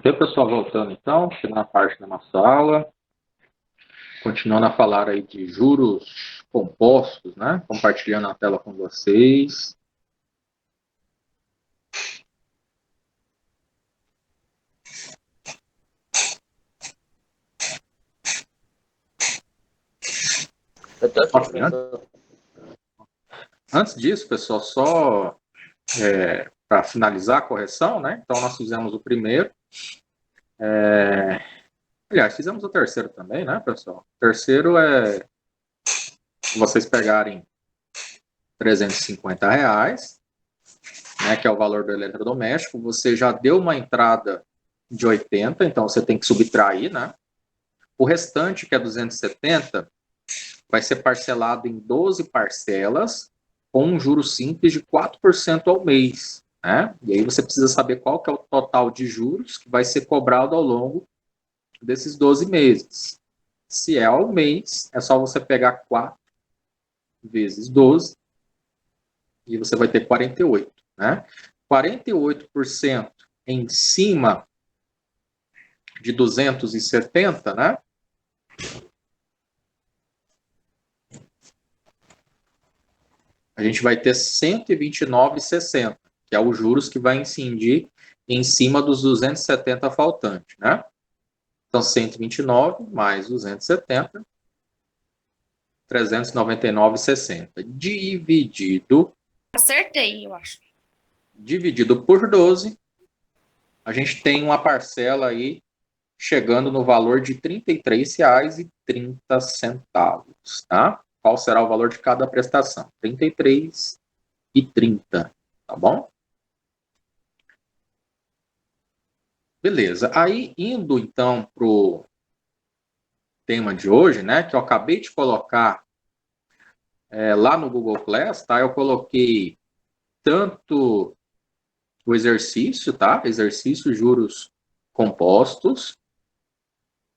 Ok, pessoal, voltando então, segunda parte da nossa aula, continuando a falar aí de juros compostos, né? Compartilhando a tela com vocês. Antes disso, pessoal, só para finalizar a correção, né? Então, nós fizemos o primeiro. Aliás, fizemos o terceiro também, né, pessoal? O terceiro é vocês pegarem R$350, né, que é o valor do eletrodoméstico. Você já deu uma entrada de 80, então você tem que subtrair, né? O restante, que é 270, vai ser parcelado em 12 parcelas com um juro simples de 4% ao mês. Né? E aí você precisa saber qual que é o total de juros que vai ser cobrado ao longo desses 12 meses. Se é ao mês, é só você pegar 4 vezes 12 e você vai ter 48. Né? 48% em cima de 270, né? A gente vai ter 129,60, que é os juros que vai incidir em cima dos 270 faltantes, né? Então, 129 mais 270, 399,60. Acertei, eu acho. Dividido por 12, a gente tem uma parcela aí chegando no valor de R$ 33,30, tá? Qual será o valor de cada prestação? R$ 33,30, tá bom? Beleza. Aí, indo então para o tema de hoje, né, que eu acabei de colocar lá no Google Class, tá? Eu coloquei tanto o exercício, tá? Exercício juros compostos,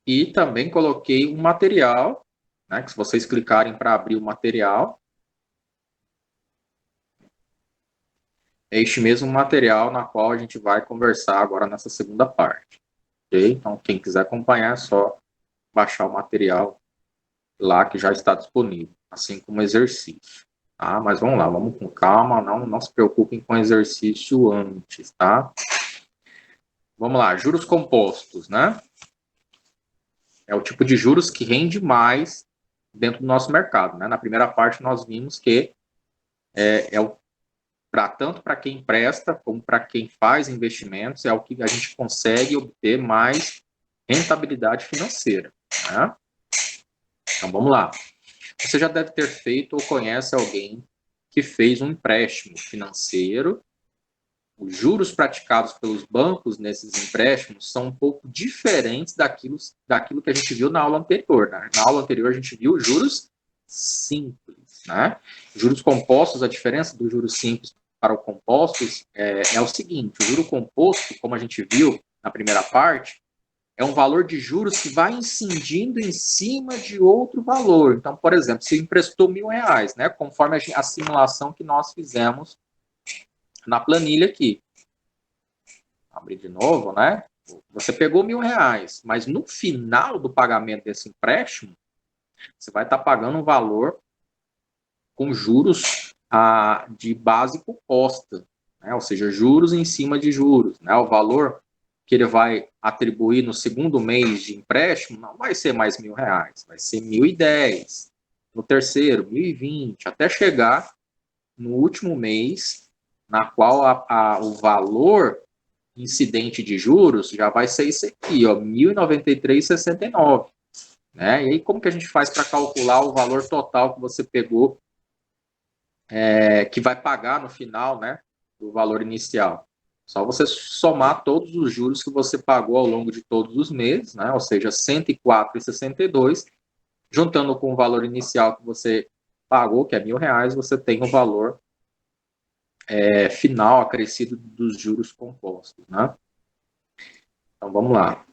e também coloquei um material, né, que se vocês clicarem para abrir o material, é este mesmo material na qual a gente vai conversar agora nessa segunda parte. Ok? Então, quem quiser acompanhar, é só baixar o material lá que já está disponível, assim como exercício. Tá? Mas vamos lá, vamos com calma, não se preocupem com exercício antes, tá? Vamos lá, juros compostos, né? É o tipo de juros que rende mais dentro do nosso mercado, né? Na primeira parte nós vimos que tanto para quem empresta como para quem faz investimentos, é o que a gente consegue obter mais rentabilidade financeira, né? Então vamos lá. Você já deve ter feito ou conhece alguém que fez um empréstimo financeiro. Os juros praticados pelos bancos nesses empréstimos são um pouco diferentes daquilo que a gente viu na aula anterior. Né? Na aula anterior a gente viu juros simples. Né? Juros compostos, a diferença dos juros simples para o compostos é o seguinte: o juro composto, como a gente viu na primeira parte, é um valor de juros que vai incidindo em cima de outro valor. Então, por exemplo, você emprestou R$1.000, né, conforme a simulação que nós fizemos na planilha aqui. Vou abrir de novo, né? Você pegou R$1.000, mas no final do pagamento desse empréstimo, você vai estar pagando um valor com juros de base composta, né? Ou seja, juros em cima de juros. Né? O valor que ele vai atribuir no segundo mês de empréstimo não vai ser mais R$1.000, vai ser 1.010. No terceiro, 1.020, até chegar no último mês, na qual o valor incidente de juros já vai ser isso aqui, ó, 1.093,69. Né? E aí, como que a gente faz para calcular o valor total que você pegou, que vai pagar no final, né, do valor inicial? Só você somar todos os juros que você pagou ao longo de todos os meses, né? Ou seja, 104,62, juntando com o valor inicial que você pagou, que é R$1.000, você tem o valor final acrescido dos juros compostos. Né? Então, vamos lá.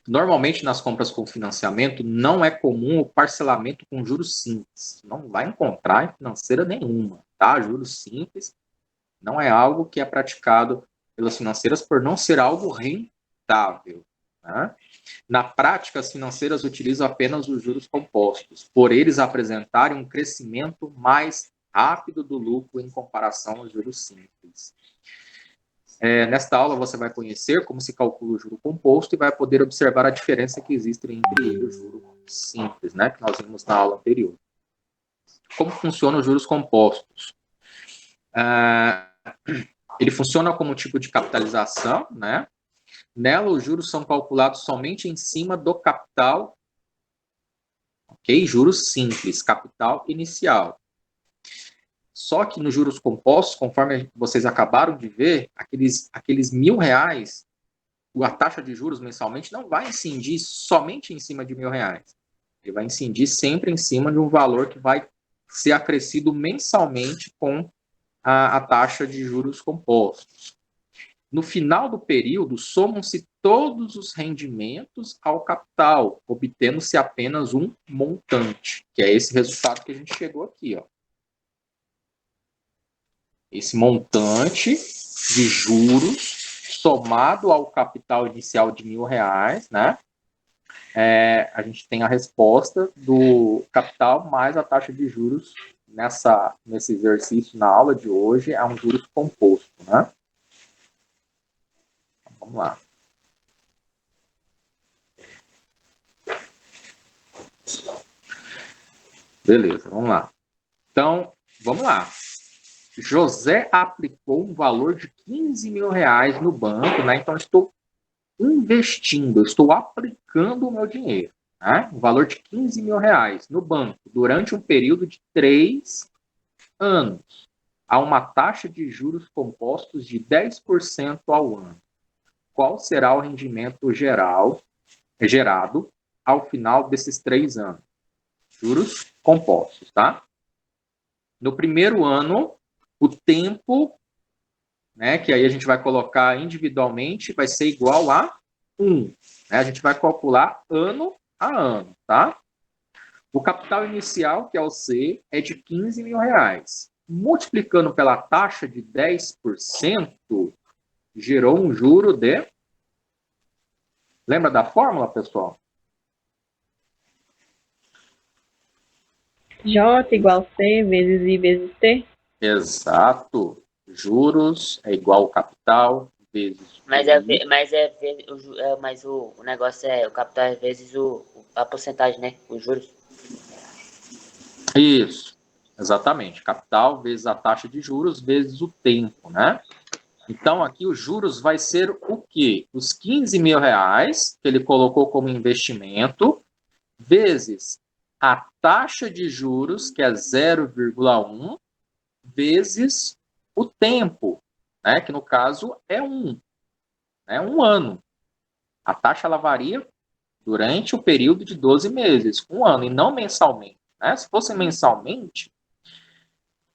Normalmente, nas compras com financiamento, não é comum o parcelamento com juros simples. Não vai encontrar em financeira nenhuma. Tá? Juros simples não é algo que é praticado pelas financeiras por não ser algo rentável. Né? Na prática, as financeiras utilizam apenas os juros compostos, por eles apresentarem um crescimento mais rápido do lucro em comparação aos juros simples. Nesta aula você vai conhecer como se calcula o juro composto e vai poder observar a diferença que existe entre ele e o juro simples, né, que nós vimos na aula anterior. Como funcionam os juros compostos? Ele funciona como um tipo de capitalização, né? Nela, os juros são calculados somente em cima do capital, ok? Juros simples, capital inicial. Só que nos juros compostos, conforme vocês acabaram de ver, aqueles R$1.000, a taxa de juros mensalmente não vai incidir somente em cima de R$1.000. Ele vai incidir sempre em cima de um valor que vai ser acrescido mensalmente com a taxa de juros compostos. No final do período, somam-se todos os rendimentos ao capital, obtendo-se apenas um montante, que é esse resultado que a gente chegou aqui, ó. Esse montante de juros somado ao capital inicial de R$1.000, né? A gente tem a resposta do capital mais a taxa de juros nesse exercício na aula de hoje, é um juros composto, né? Então, vamos lá. Beleza, vamos lá. Então, vamos lá. José aplicou um valor de R$15.000 no banco, né? Então, estou investindo, estou aplicando o meu dinheiro, né? Um valor de R$15.000 no banco durante um período de 3 anos, a uma taxa de juros compostos de 10% ao ano. Qual será o rendimento gerado ao final desses 3 anos? Juros compostos, tá? No primeiro ano, o tempo, né, que aí a gente vai colocar individualmente, vai ser igual a 1. Né? A gente vai calcular ano a ano, tá? O capital inicial, que é o C, é de R$15.000. Multiplicando pela taxa de 10%, gerou um juro de... Lembra da fórmula, pessoal? J igual C vezes I vezes T? Exato. Juros é igual ao capital vezes Mas o negócio é o capital é vezes a porcentagem, né? Os juros. Isso, exatamente. Capital vezes a taxa de juros vezes o tempo, né? Então, aqui os juros vai ser o quê? Os R$15.000 que ele colocou como investimento, vezes a taxa de juros, que é 0,1, vezes o tempo, né? Que no caso é 1, né? 1 ano. A taxa ela varia durante o período de 12 meses, 1 ano, e não mensalmente. Né? Se fosse mensalmente,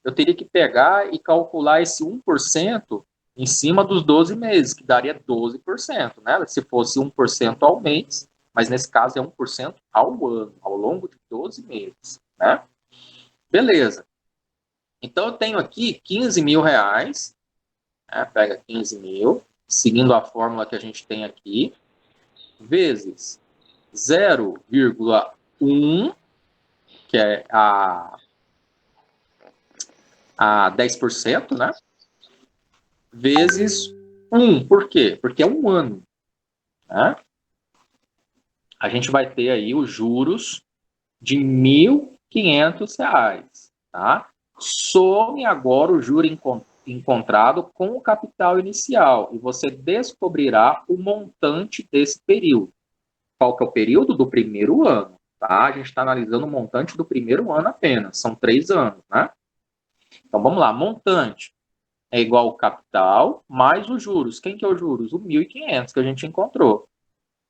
eu teria que pegar e calcular esse 1% em cima dos 12 meses, que daria 12%, né? Se fosse 1% ao mês, mas nesse caso é 1% ao ano, ao longo de 12 meses, né? Beleza. Então, eu tenho aqui R$15.000, né? Pega 15 mil, seguindo a fórmula que a gente tem aqui, vezes 0,1, que é a 10%, né? Vezes 1. Por quê? Porque é 1 ano. Né? A gente vai ter aí os juros de R$1.500. Tá? Some agora o juro encontrado com o capital inicial e você descobrirá o montante desse período. Qual que é o período? Do primeiro ano. Tá? A gente está analisando o montante do primeiro ano apenas. São 3 anos. Né? Então, vamos lá. Montante é igual ao capital mais os juros. Quem que é os juros? O 1.500 que a gente encontrou.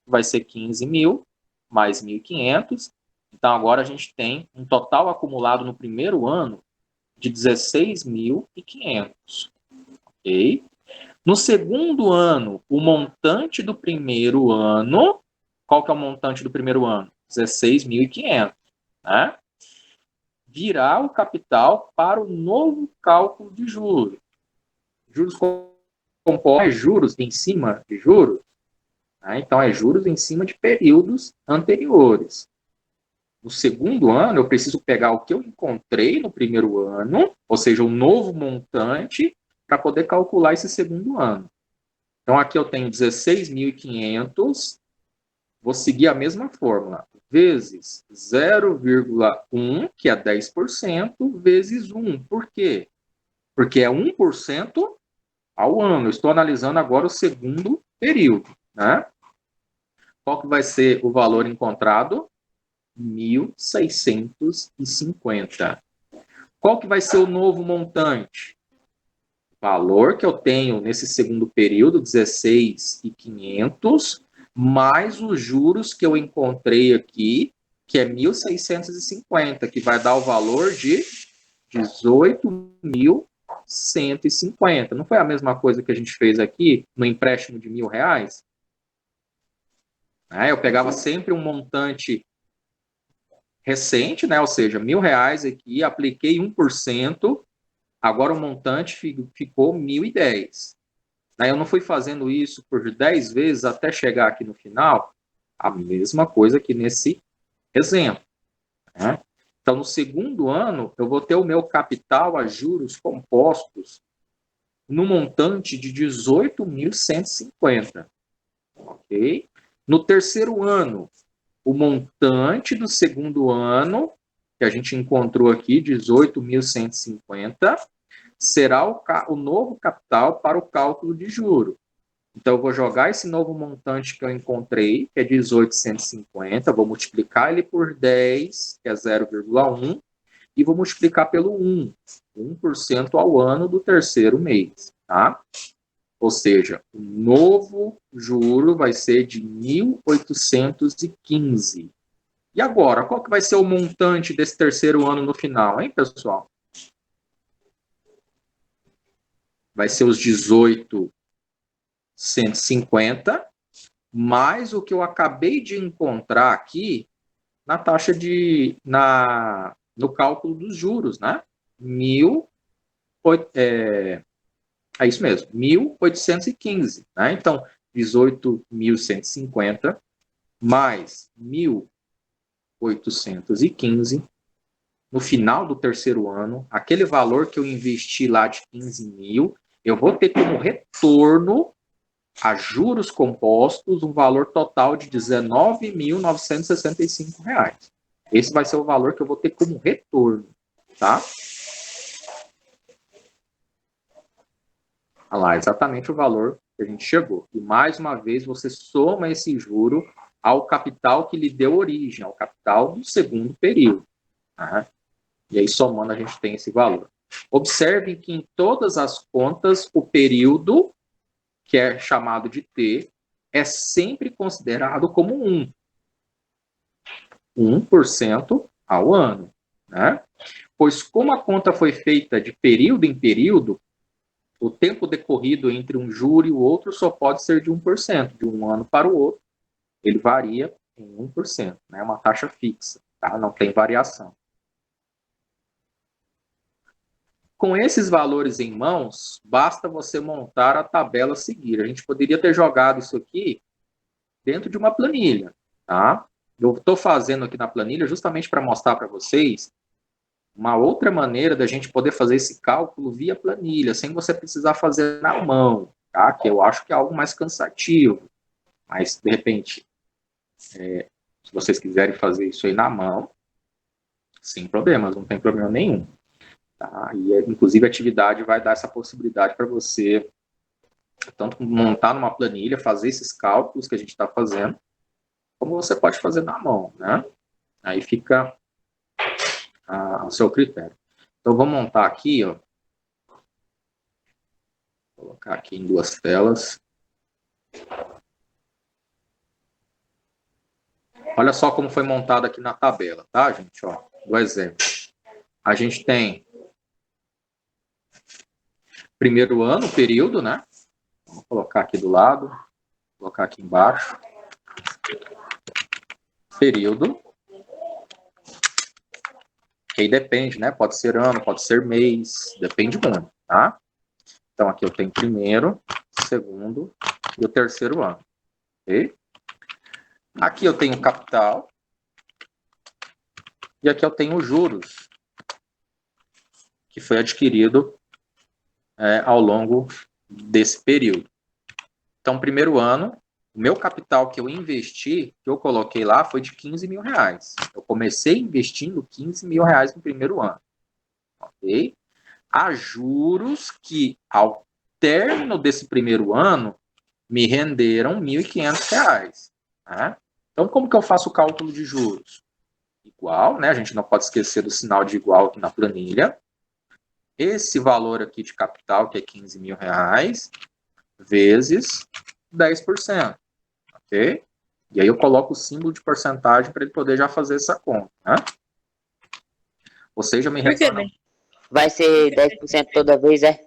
Vai ser 15.000 mais 1.500. Então, agora a gente tem um total acumulado no primeiro ano de 16.500. Ok? No segundo ano, o montante do primeiro ano, qual que é o montante do primeiro ano? 16.500. Né? Virá o capital para o novo cálculo de juros. Juros compostos é juros em cima de juros. Né? Então, é juros em cima de períodos anteriores. No segundo ano, eu preciso pegar o que eu encontrei no primeiro ano, ou seja, um novo montante, para poder calcular esse segundo ano. Então, aqui eu tenho 16.500, vou seguir a mesma fórmula, vezes 0,1, que é 10%, vezes 1. Por quê? Porque é 1% ao ano. Eu estou analisando agora o segundo período. Né? Qual que vai ser o valor encontrado? 1.650. Qual que vai ser o novo montante? Valor que eu tenho nesse segundo período, 16.500, mais os juros que eu encontrei aqui, que é 1.650, que vai dar o valor de 18.150. Não foi a mesma coisa que a gente fez aqui no empréstimo de R$1.000? Eu pegava sempre um montante recente, né? Ou seja, R$1.000 aqui, apliquei 1%, agora o montante ficou 1.010. Eu não fui fazendo isso por 10 vezes até chegar aqui no final, a mesma coisa que nesse exemplo. Né? Então, no segundo ano, eu vou ter o meu capital a juros compostos no montante de 18.150. Ok? No terceiro ano, o montante do segundo ano, que a gente encontrou aqui, 18.150, será o novo capital para o cálculo de juro. Então, eu vou jogar esse novo montante que eu encontrei, que é 18.150, vou multiplicar ele por 10, que é 0,1, e vou multiplicar pelo 1% ao ano do terceiro mês. Tá? Ou seja, o novo juro vai ser de 1.815. E agora, qual que vai ser o montante desse terceiro ano no final, hein, pessoal? Vai ser os 18.150, mais o que eu acabei de encontrar aqui na taxa no cálculo dos juros, né? É isso mesmo, 1.815. Né? Então, 18.150 mais 1.815, no final do terceiro ano, aquele valor que eu investi lá de 15 mil, eu vou ter como retorno a juros compostos um valor total de R$19.965. Esse vai ser o valor que eu vou ter como retorno, tá? Olha lá, exatamente o valor que a gente chegou. E mais uma vez você soma esse juro ao capital que lhe deu origem, ao capital do segundo período. Tá? E aí somando a gente tem esse valor. Observe que em todas as contas o período, que é chamado de T, é sempre considerado como 1% ao ano. Né? Pois como a conta foi feita de período em período, o tempo decorrido entre um juro e o outro só pode ser de 1%, de um ano para o outro. Ele varia em 1%, né? É uma taxa fixa, tá? Não tem variação. Com esses valores em mãos, basta você montar a tabela a seguir. A gente poderia ter jogado isso aqui dentro de uma planilha, tá? Eu estou fazendo aqui na planilha justamente para mostrar para vocês uma outra maneira da gente poder fazer esse cálculo via planilha, sem você precisar fazer na mão, tá? Que eu acho que é algo mais cansativo. Mas, de repente, se vocês quiserem fazer isso aí na mão, sem problemas, não tem problema nenhum. Tá? E, inclusive, a atividade vai dar essa possibilidade para você tanto montar numa planilha, fazer esses cálculos que a gente está fazendo, como você pode fazer na mão, né? Aí fica ao seu critério. Então, vou montar aqui, ó. Vou colocar aqui em duas telas. Olha só como foi montado aqui na tabela, tá, gente? Ó, do exemplo. A gente tem primeiro ano, período, né? Vou colocar aqui do lado, vou colocar aqui embaixo. Período. Que aí depende, né? Pode ser ano, pode ser mês, depende muito, tá? Então, aqui eu tenho primeiro, segundo e o terceiro ano. Ok? Aqui eu tenho capital. E aqui eu tenho os juros, que foi adquirido ao longo desse período. Então, primeiro ano, o meu capital que eu investi, que eu coloquei lá, foi de 15 mil reais. Eu comecei investindo 15 mil reais no primeiro ano. Ok? Há juros que, ao término desse primeiro ano, me renderam 1.500 reais. Né? Então, como que eu faço o cálculo de juros? Igual, né? A gente não pode esquecer do sinal de igual aqui na planilha. Esse valor aqui de capital, que é 15 mil reais, vezes 10%. Ok? E aí eu coloco o símbolo de porcentagem para ele poder já fazer essa conta. Né? Ou seja, me Por que, retorna... né? Vai ser 10% toda vez, é?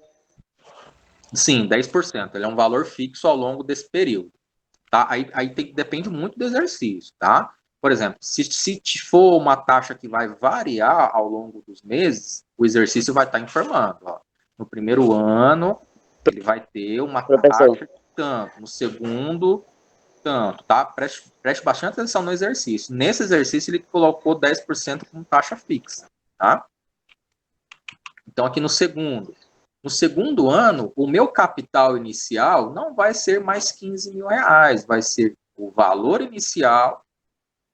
Sim, 10%. Ele é um valor fixo ao longo desse período. Tá? Aí depende muito do exercício. Tá? Por exemplo, se for uma taxa que vai variar ao longo dos meses, o exercício vai estar informando. Ó. No primeiro ano, ele vai ter uma Professor, taxa de tanto. No segundo, tanto. Tá? Preste bastante atenção no exercício. Nesse exercício, ele colocou 10% como taxa fixa. Tá? Então, aqui no segundo ano, o meu capital inicial não vai ser mais 15 mil reais, vai ser o valor inicial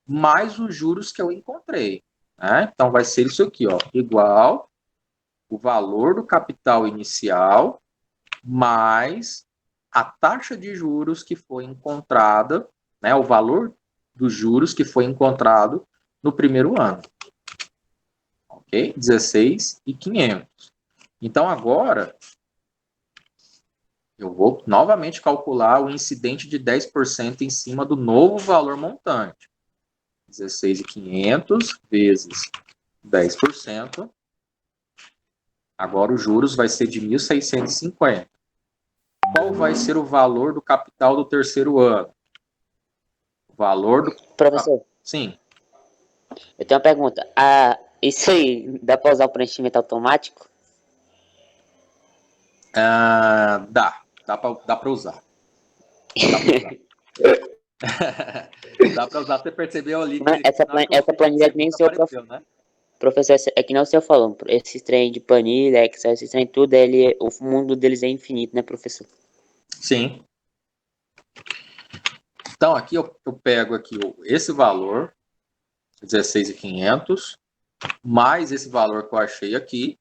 mais os juros que eu encontrei. Né? Então, vai ser isso aqui, ó, igual o valor do capital inicial mais a taxa de juros que foi encontrada, né, o valor dos juros que foi encontrado no primeiro ano. Ok? 16.500. Então, agora, eu vou novamente calcular o incidente de 10% em cima do novo valor montante. 16.500 vezes 10%. Agora os juros vai ser de 1.650. Qual vai ser o valor do capital do terceiro ano? O valor do... professor, Sim. eu tenho uma pergunta. Ah, isso aí, dá para usar o preenchimento automático? Dá para usar. Dá para usar. Você percebeu ali que Essa planilha é que nem o seu apareceu, né? professor, é que nem o senhor falou, esses trem de planilha, Excel, esses trem tudo, o mundo deles é infinito, né, professor? Sim. Então, aqui eu pego aqui esse valor, 16.500, mais esse valor que eu achei aqui.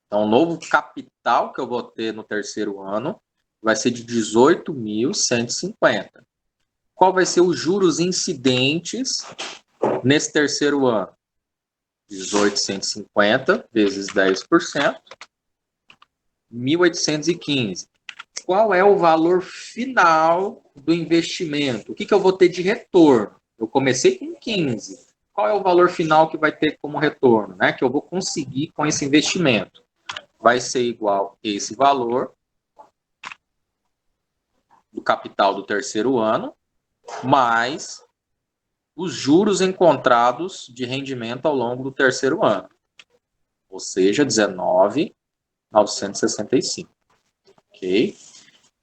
Então, o novo capital que eu vou ter no terceiro ano vai ser de 18.150. Qual vai ser os juros incidentes nesse terceiro ano? 18.150 vezes 10%, 1.815. Qual é o valor final do investimento? O que eu vou ter de retorno? Eu comecei com 15. Qual é o valor final que vai ter como retorno, né? Que eu vou conseguir com esse investimento? Vai ser igual a esse valor do capital do terceiro ano, mais os juros encontrados de rendimento ao longo do terceiro ano. Ou seja, 19.965. Ok?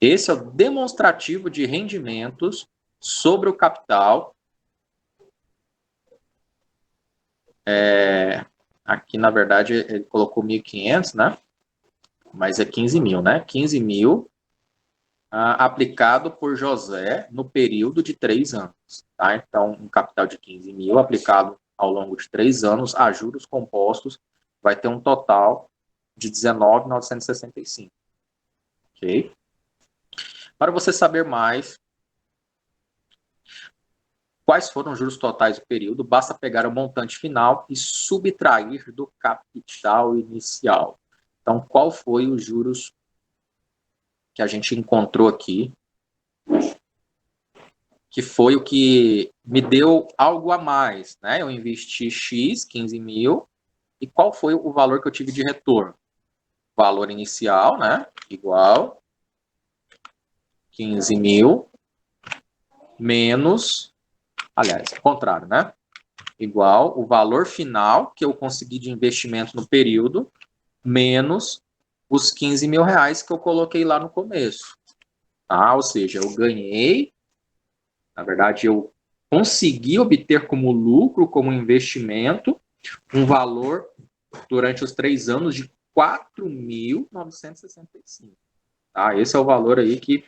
Esse é o demonstrativo de rendimentos sobre o capital. Aqui, na verdade, ele colocou 1.500, né? Mas é 15 mil, né? 15 mil aplicado por José no período de 3 anos. Tá? Então, um capital de 15 mil aplicado ao longo de 3 anos a juros compostos vai ter um total de 19.965. Ok? Para você saber mais quais foram os juros totais do período, basta pegar o montante final e subtrair do capital inicial. Então, qual foi os juros que a gente encontrou aqui, que foi o que me deu algo a mais, né? Eu investi X, 15 mil, e qual foi o valor que eu tive de retorno? Valor inicial, né? Igual 15 mil menos, aliás, ao contrário, né? Igual o valor final que eu consegui de investimento no período menos os 15 mil reais que eu coloquei lá no começo. Tá? Ou seja, eu ganhei, na verdade, eu consegui obter como lucro, como investimento, um valor durante os 3 anos de 4.965. Tá? Esse é o valor aí que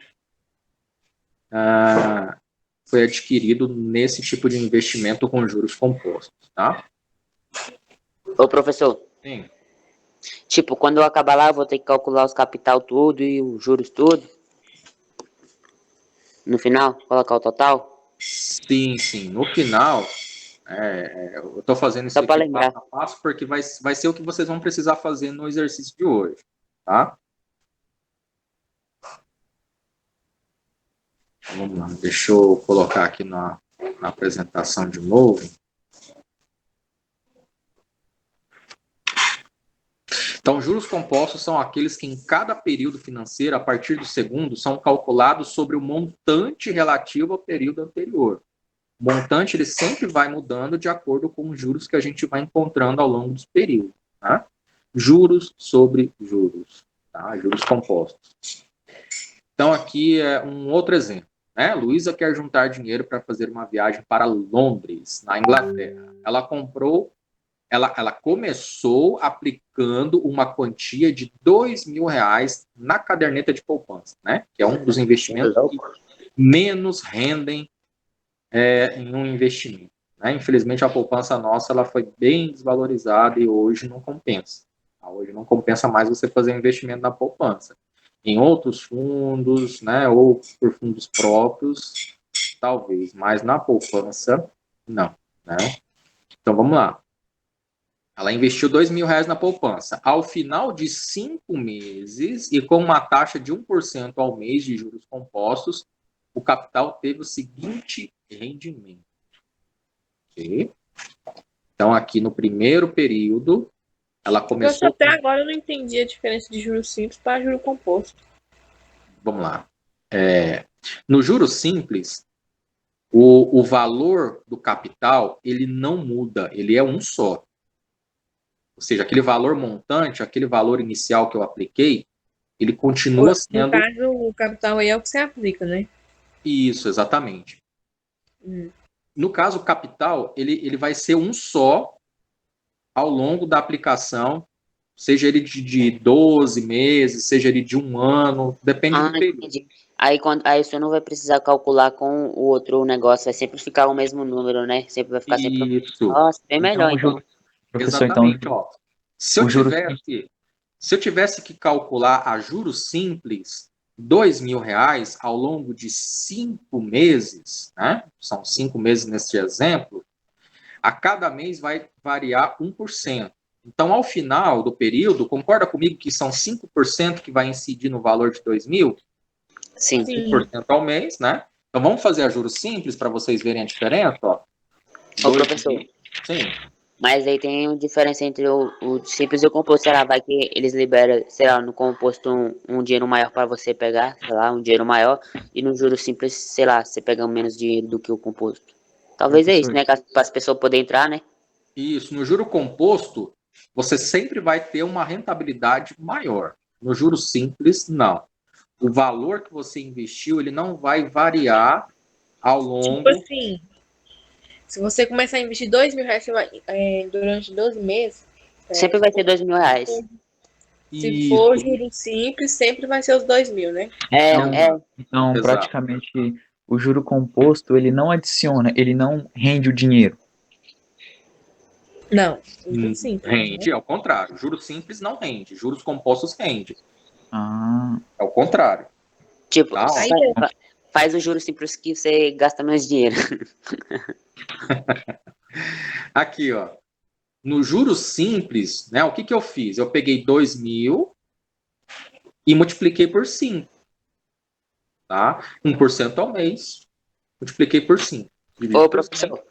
foi adquirido nesse tipo de investimento com juros compostos. Tá? Ô, professor, Sim. tipo, quando eu acabar lá, eu vou ter que calcular os capital tudo e os juros tudo. No final, colocar o total. Sim, sim. No final, eu estou fazendo isso Só pra aqui passo lembrar. a passo porque vai ser o que vocês vão precisar fazer no exercício de hoje. Tá? Então, vamos lá. Deixa eu colocar aqui na apresentação de novo. Então, juros compostos são aqueles que em cada período financeiro, a partir do segundo, são calculados sobre o montante relativo ao período anterior. O montante ele sempre vai mudando de acordo com os juros que a gente vai encontrando ao longo dos períodos. Tá? Juros sobre juros. Tá? Juros compostos. Então, aqui é um outro exemplo. Né? Luísa quer juntar dinheiro para fazer uma viagem para Londres, na Inglaterra. Ela começou aplicando uma quantia de R$ 2.000 na caderneta de poupança, né? Que é um dos investimentos que menos rendem em um investimento. Né? Infelizmente, a poupança nossa ela foi bem desvalorizada e hoje não compensa. Hoje não compensa mais você fazer um investimento na poupança. Em outros fundos, né, ou por fundos próprios, talvez, mas na poupança, não. Né? Então, vamos lá. Ela investiu R$ 2.000 na poupança. Ao final de 5 meses, e com uma taxa de 1% ao mês de juros compostos, o capital teve o seguinte rendimento. Okay? Então, aqui no primeiro período, ela começou... Até agora eu não entendi a diferença de juros simples para juro composto. Vamos lá. No juros simples, o valor do capital, ele não muda, ele é um só. Ou seja, aquele valor montante, aquele valor inicial que eu apliquei, ele continua No sendo... caso, o capital aí é o que você aplica, né? Isso, exatamente. No caso, o capital, ele vai ser um só ao longo da aplicação, seja ele de 12 meses, seja ele de 1 ano, depende do período. Entendi. Aí você não vai precisar calcular com o outro negócio, vai sempre ficar o mesmo número, né? Sempre vai ficar sempre. Isso. Nossa, bem melhor, Então, então. professor, Exatamente. Ó. Se o juros eu tivesse que calcular a juros simples, R$ 2.000 ao longo de 5 meses, né? São 5 meses neste exemplo, a cada mês vai variar 1%. Então, ao final do período, concorda comigo que são 5% que vai incidir no valor de 2.000? Sim. 5% ao mês, né? Então, vamos fazer a juros simples para vocês verem a diferença, ó. Ô, professor, Sim. mas aí tem uma diferença entre o simples e o composto. Será vai que eles liberam, sei lá, no composto um dinheiro maior para você pegar, sei lá, um dinheiro maior, e no juro simples, sei lá, você pega menos dinheiro do que o composto. Talvez é isso, Professor. né? Para as pessoas poderem entrar, né? Isso, no juro composto, você sempre vai ter uma rentabilidade maior. No juro simples, não. O valor que você investiu, ele não vai variar ao longo... Tipo assim, se você começar a investir R$ 2.000 durante 12 meses, Sempre vai ser R$ 2.000. se for Isso, juro simples, sempre vai ser os 2.000, né? Então, exato. praticamente, o juro composto, ele não adiciona, ele não rende o dinheiro. Não, juro simples. Rende, ao contrário. Juros simples não rende, juros compostos rende. Ah, É o contrário. Tipo, Tá? Aí, faz o juro simples que você gasta menos dinheiro. Aqui, ó. No juros simples, né? O que eu fiz? Eu peguei 2.000 e multipliquei por 5. Tá? 1% ao mês, multipliquei por 5. Ô, Dividido por 5. professor,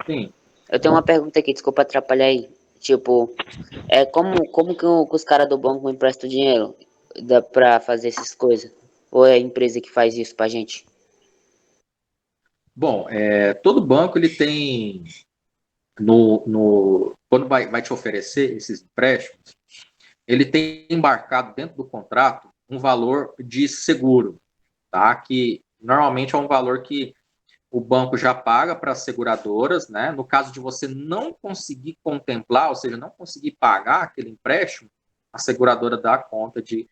Sim. eu tenho uma pergunta aqui, desculpa atrapalhar aí. Tipo, como que os caras do banco emprestam dinheiro pra fazer essas coisas? Ou é a empresa que faz isso pra gente? Bom, todo banco ele tem quando vai te oferecer esses empréstimos, ele tem embarcado dentro do contrato um valor de seguro, tá? Que normalmente é um valor que o banco já paga para as seguradoras, né? No caso de você não conseguir contemplar, ou seja, não conseguir pagar aquele empréstimo, a seguradora dá conta de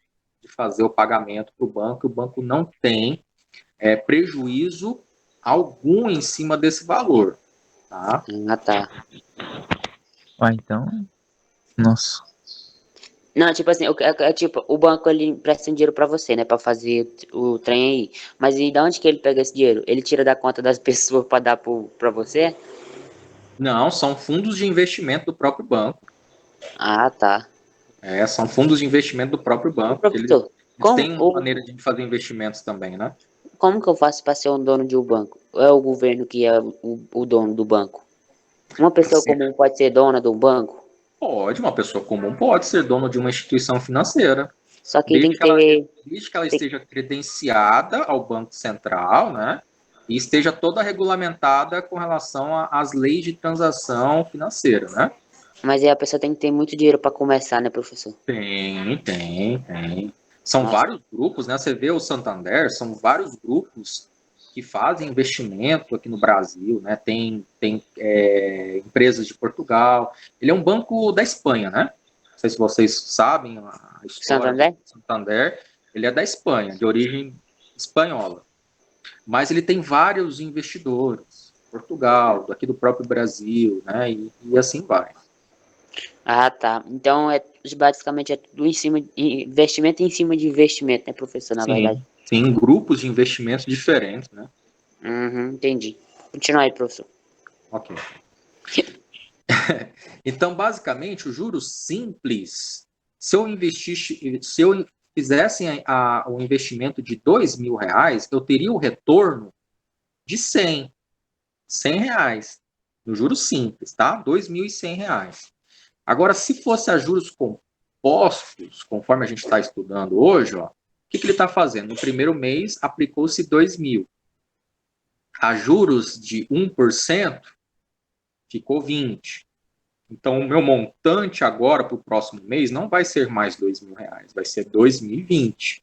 fazer o pagamento para o banco, e o banco não tem prejuízo algum em cima desse valor, tá? Ah, tá. Ah, então, nossa. Não, tipo assim, tipo, o banco ele empresta dinheiro pra você, né, pra fazer o trem aí. Mas e da onde que ele pega esse dinheiro? Ele tira da conta das pessoas pra dar pra você? Não, são fundos de investimento do próprio banco. Ah, tá. São fundos de investimento do próprio Ô, banco, que professor, eles têm uma maneira de fazer investimentos também, né? como que eu faço pra ser um dono de um banco? Ou é o governo que é o dono do banco? Uma pessoa Assim, comum pode ser dona de um banco? pode, uma pessoa comum pode ser dono de uma instituição financeira, Só que tem desde que que ela, ter. desde que ela tem- esteja credenciada ao Banco Central, né? E esteja toda regulamentada com relação às leis de transação financeira, né? Mas aí a pessoa tem que ter muito dinheiro pra começar, né, professor? Tem. São Nossa. vários grupos, né? Você vê o Santander, são vários grupos que fazem investimento aqui no Brasil, né? Tem empresas de Portugal. Ele é um banco da Espanha, né? Não sei se vocês sabem a história do Santander? Santander. Ele é da Espanha, de origem espanhola. Mas ele tem vários investidores. Portugal, daqui do próprio Brasil, né? E assim vai. Ah, tá. Então basicamente é tudo em cima investimento em cima de investimento, né, professor, na verdade. Sim, tem grupos de investimentos diferentes, né? Uhum, entendi. Continua aí, professor. Ok. Então, basicamente, o juros simples, se eu fizesse o investimento de R$ 2.000, eu teria o retorno de 100 reais, no juros simples, tá? R$ 2.100. Agora, se fosse a juros compostos, conforme a gente está estudando hoje, ó, o que ele está fazendo? No primeiro mês, aplicou-se 2.000. A juros de 1%, ficou 20. Então, o meu montante agora para o próximo mês não vai ser mais R$ 2.000, vai ser 2020.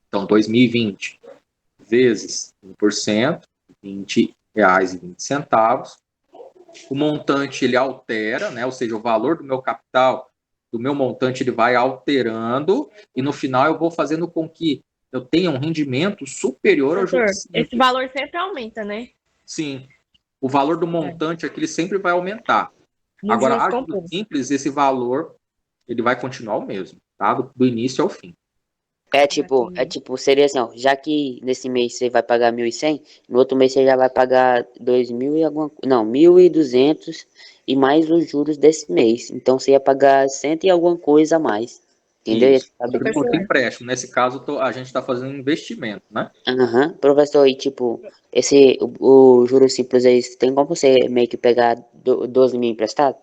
Então, 2020 vezes 1%, R$ 20,20. O montante ele altera, né? Ou seja, o valor do meu capital, do meu montante, ele vai alterando, e no final eu vou fazendo com que eu tenha um rendimento superior ao Professor, juros esse simples. valor sempre aumenta, né? Sim, o valor do montante aqui ele sempre vai aumentar. Nos Agora, juros a juros compostos. simples, esse valor ele vai continuar o mesmo, tá? Do início ao fim. Seria assim, ó, já que nesse mês você vai pagar 1.100, no outro mês você já vai pagar 2.000 e alguma, não, 1.200 e mais os juros desse mês. Então você ia pagar 100 e alguma coisa a mais. Entendeu? Isso. Sabe? Tudo por Professor, empréstimo. Nesse caso, a gente está fazendo um investimento, né? Aham, professor, e tipo, o juro simples aí, tem como você meio que pegar 12 mil emprestado?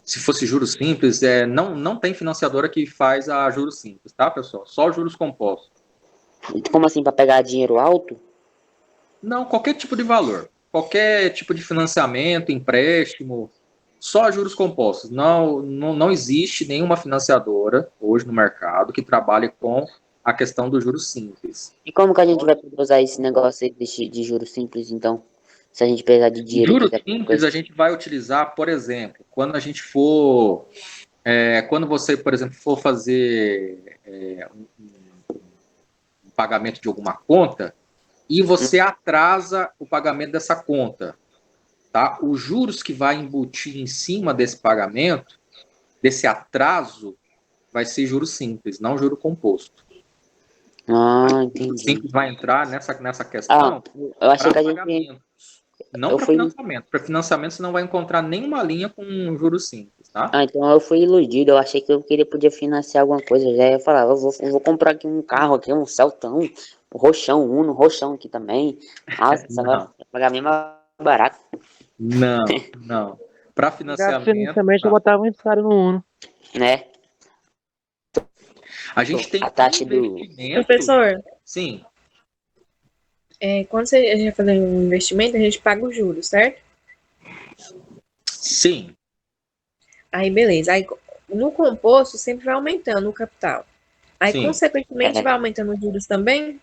Se fosse juros simples, não tem financiadora que faz a juros simples, tá, pessoal? Só juros compostos. Como assim, para pegar dinheiro alto? Não, qualquer tipo de valor. Qualquer tipo de financiamento, empréstimo, só juros compostos. Não existe nenhuma financiadora hoje no mercado que trabalhe com a questão do juros simples. E como que a gente vai poder usar esse negócio aí de juros simples, então? Se a gente precisar de dinheiro e Juros quiser simples coisa. a gente vai utilizar, por exemplo, quando você, por exemplo, for fazer um pagamento de alguma conta e você atrasa o pagamento dessa conta, tá? Os juros que vai embutir em cima desse pagamento, desse atraso, vai ser juros simples, não juro composto. Ah, O juros entendi. simples vai entrar nessa Ah, questão eu achei para que a gente. pagamentos, não Eu para fui. financiamento. Para financiamento você não vai encontrar nenhuma linha com juros simples, tá? Ah, então eu fui iludido. Eu achei que eu queria poder financiar alguma coisa. Já ia falar, eu vou comprar aqui um carro aqui, um Celtão, um roxão, Uno, roxão aqui também. Nossa, só vai Não, pagar bem mais barato, não. Para Pegasse financiamento, financiamento, eu tá. botava muito caro no Uno. né? A gente A tem taxa do. investimento, professor, sim, quando a gente vai fazer um investimento, a gente paga os juros, certo? sim. Aí, beleza. Aí, no composto sempre vai aumentando o capital. Aí, Sim. consequentemente, É. vai aumentando os juros também?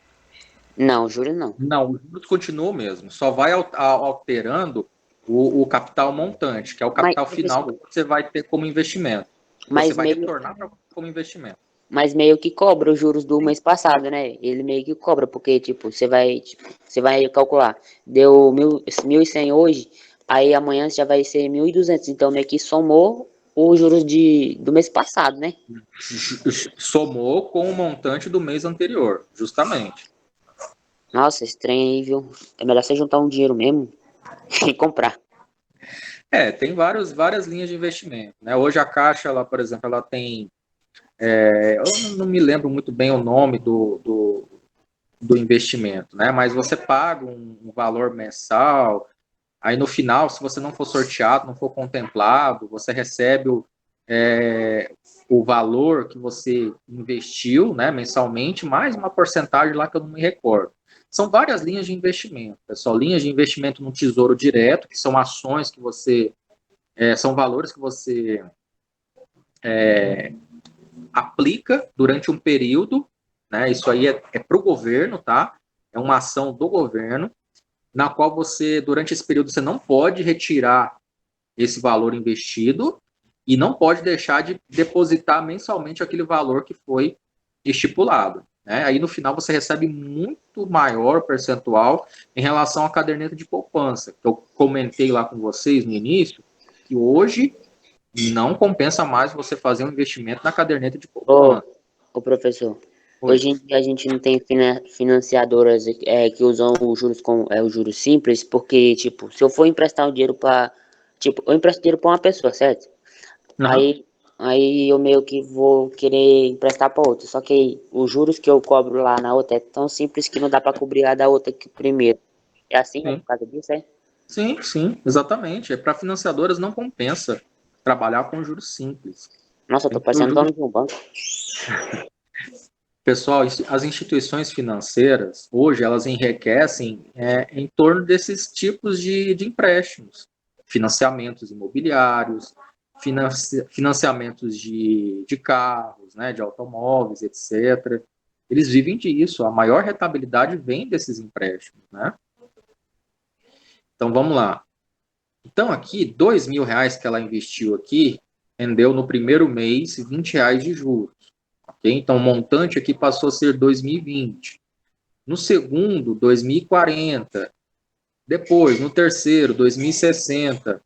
Não, juro não. Não, o juros continua o mesmo, só vai alterando o capital montante, que é o Mas, capital final professor, que você vai ter como investimento. Você mas vai meio, retornar como investimento. mas meio que cobra os juros do mês passado, né? Ele meio que cobra, porque, tipo, você vai calcular, deu 1.100 hoje, aí amanhã já vai ser 1.200, então meio que somou os juros do mês passado, né? Somou com o montante do mês anterior, justamente. Nossa, estranho aí, viu? É melhor você juntar um dinheiro mesmo e comprar. Tem várias linhas de investimento, né? Hoje a Caixa, ela, por exemplo, ela tem, eu não me lembro muito bem o nome do investimento, né? Mas você paga um valor mensal, aí no final, se você não for sorteado, não for contemplado, você recebe o valor que você investiu, né, mensalmente, mais uma porcentagem lá que eu não me recordo. São várias linhas de investimento, pessoal. Linhas de investimento no Tesouro Direto, que são ações que são valores que você aplica durante um período, né? Isso aí é para o governo, tá? É uma ação do governo, na qual você, durante esse período, você não pode retirar esse valor investido e não pode deixar de depositar mensalmente aquele valor que foi estipulado. Né? Aí no final você recebe muito maior percentual em relação à caderneta de poupança, que eu comentei lá com vocês no início, que hoje não compensa mais você fazer um investimento na caderneta de Ô, poupança. ô professor, Oi. hoje em dia a gente não tem financiadoras que usam os juros os juros simples, porque, tipo, se eu for emprestar um dinheiro para, tipo, eu empresto dinheiro para uma pessoa, certo? Uhum. Aí eu meio que vou querer emprestar para outra, só que os juros que eu cobro lá na outra é tão simples que não dá para cobrir a da outra que primeiro. É assim, é Sim. por causa disso, é? Sim, sim, exatamente. Para financiadoras não compensa trabalhar com juros simples. Nossa, eu Tem tô que ter o parecendo juros. dono de um banco. Pessoal, as instituições financeiras, hoje, elas enriquecem em torno desses tipos de empréstimos. Financiamentos imobiliários, financiamentos de carros, né, de automóveis, etc. Eles vivem disso. A maior rentabilidade vem desses empréstimos, né? Então, vamos lá. Então, aqui, R$ 2.000 que ela investiu aqui, rendeu no primeiro mês R$ 20 de juros. Ok? Então, o montante aqui passou a ser 2020. No segundo, 2040. Depois, no terceiro, 2060.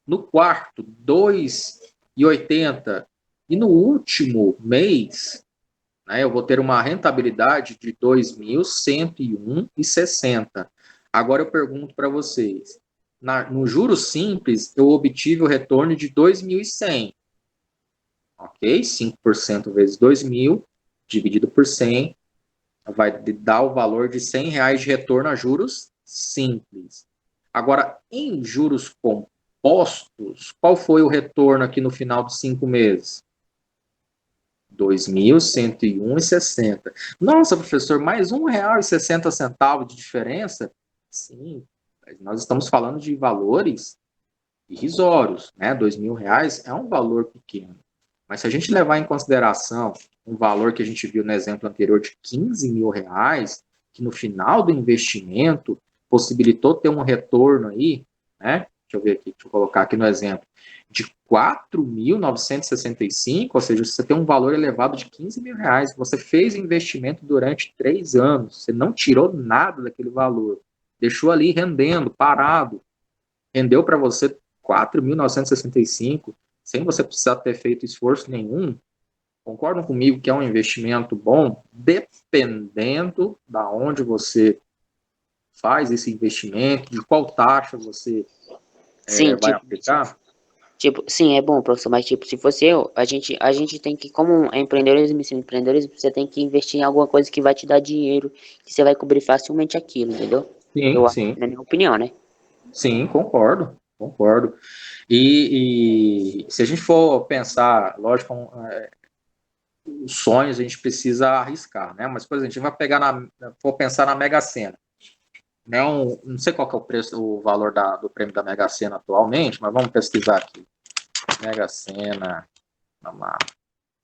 No quarto, 2,80. E no último mês, né, eu vou ter uma rentabilidade de 2.101,60. Agora eu pergunto para vocês, no juros simples, eu obtive o retorno de 2.100, ok? 5% vezes 2.000, dividido por 100, vai dar o valor de R$ 100 de retorno a juros simples. Agora, em juros compostos, qual foi o retorno aqui no final dos 5 meses? 2.101,60. Nossa, professor, mais R$ 1,60 de diferença? Sim, nós estamos falando de valores irrisórios, né? R$ 2.000 é um valor pequeno. Mas se a gente levar em consideração um valor que a gente viu no exemplo anterior de R$ 15.000, que no final do investimento possibilitou ter um retorno aí, né? Deixa eu ver aqui, deixa eu colocar aqui no exemplo, de 4.965, ou seja, você tem um valor elevado de R$ 15.000. Você fez investimento durante 3 anos, você não tirou nada daquele valor, deixou ali rendendo, parado, rendeu para você 4.965, sem você precisar ter feito esforço nenhum. Concordam comigo que é um investimento bom, dependendo da onde você faz esse investimento, de qual taxa você Sim, vai aplicar? sim, é bom, professor, mas tipo, se fosse eu, a gente tem que, como empreendedorismo, você tem que investir em alguma coisa que vai te dar dinheiro, que você vai cobrir facilmente aquilo, entendeu? Sim, Eu acho, sim, na minha opinião, né? sim, concordo, concordo. E se a gente for pensar, lógico, os sonhos a gente precisa arriscar, né? Mas, por exemplo, a gente vai for pensar na Mega Sena. Não sei qual que é o preço, o valor do prêmio da Mega Sena atualmente, mas vamos pesquisar aqui. Mega Sena Vamos lá.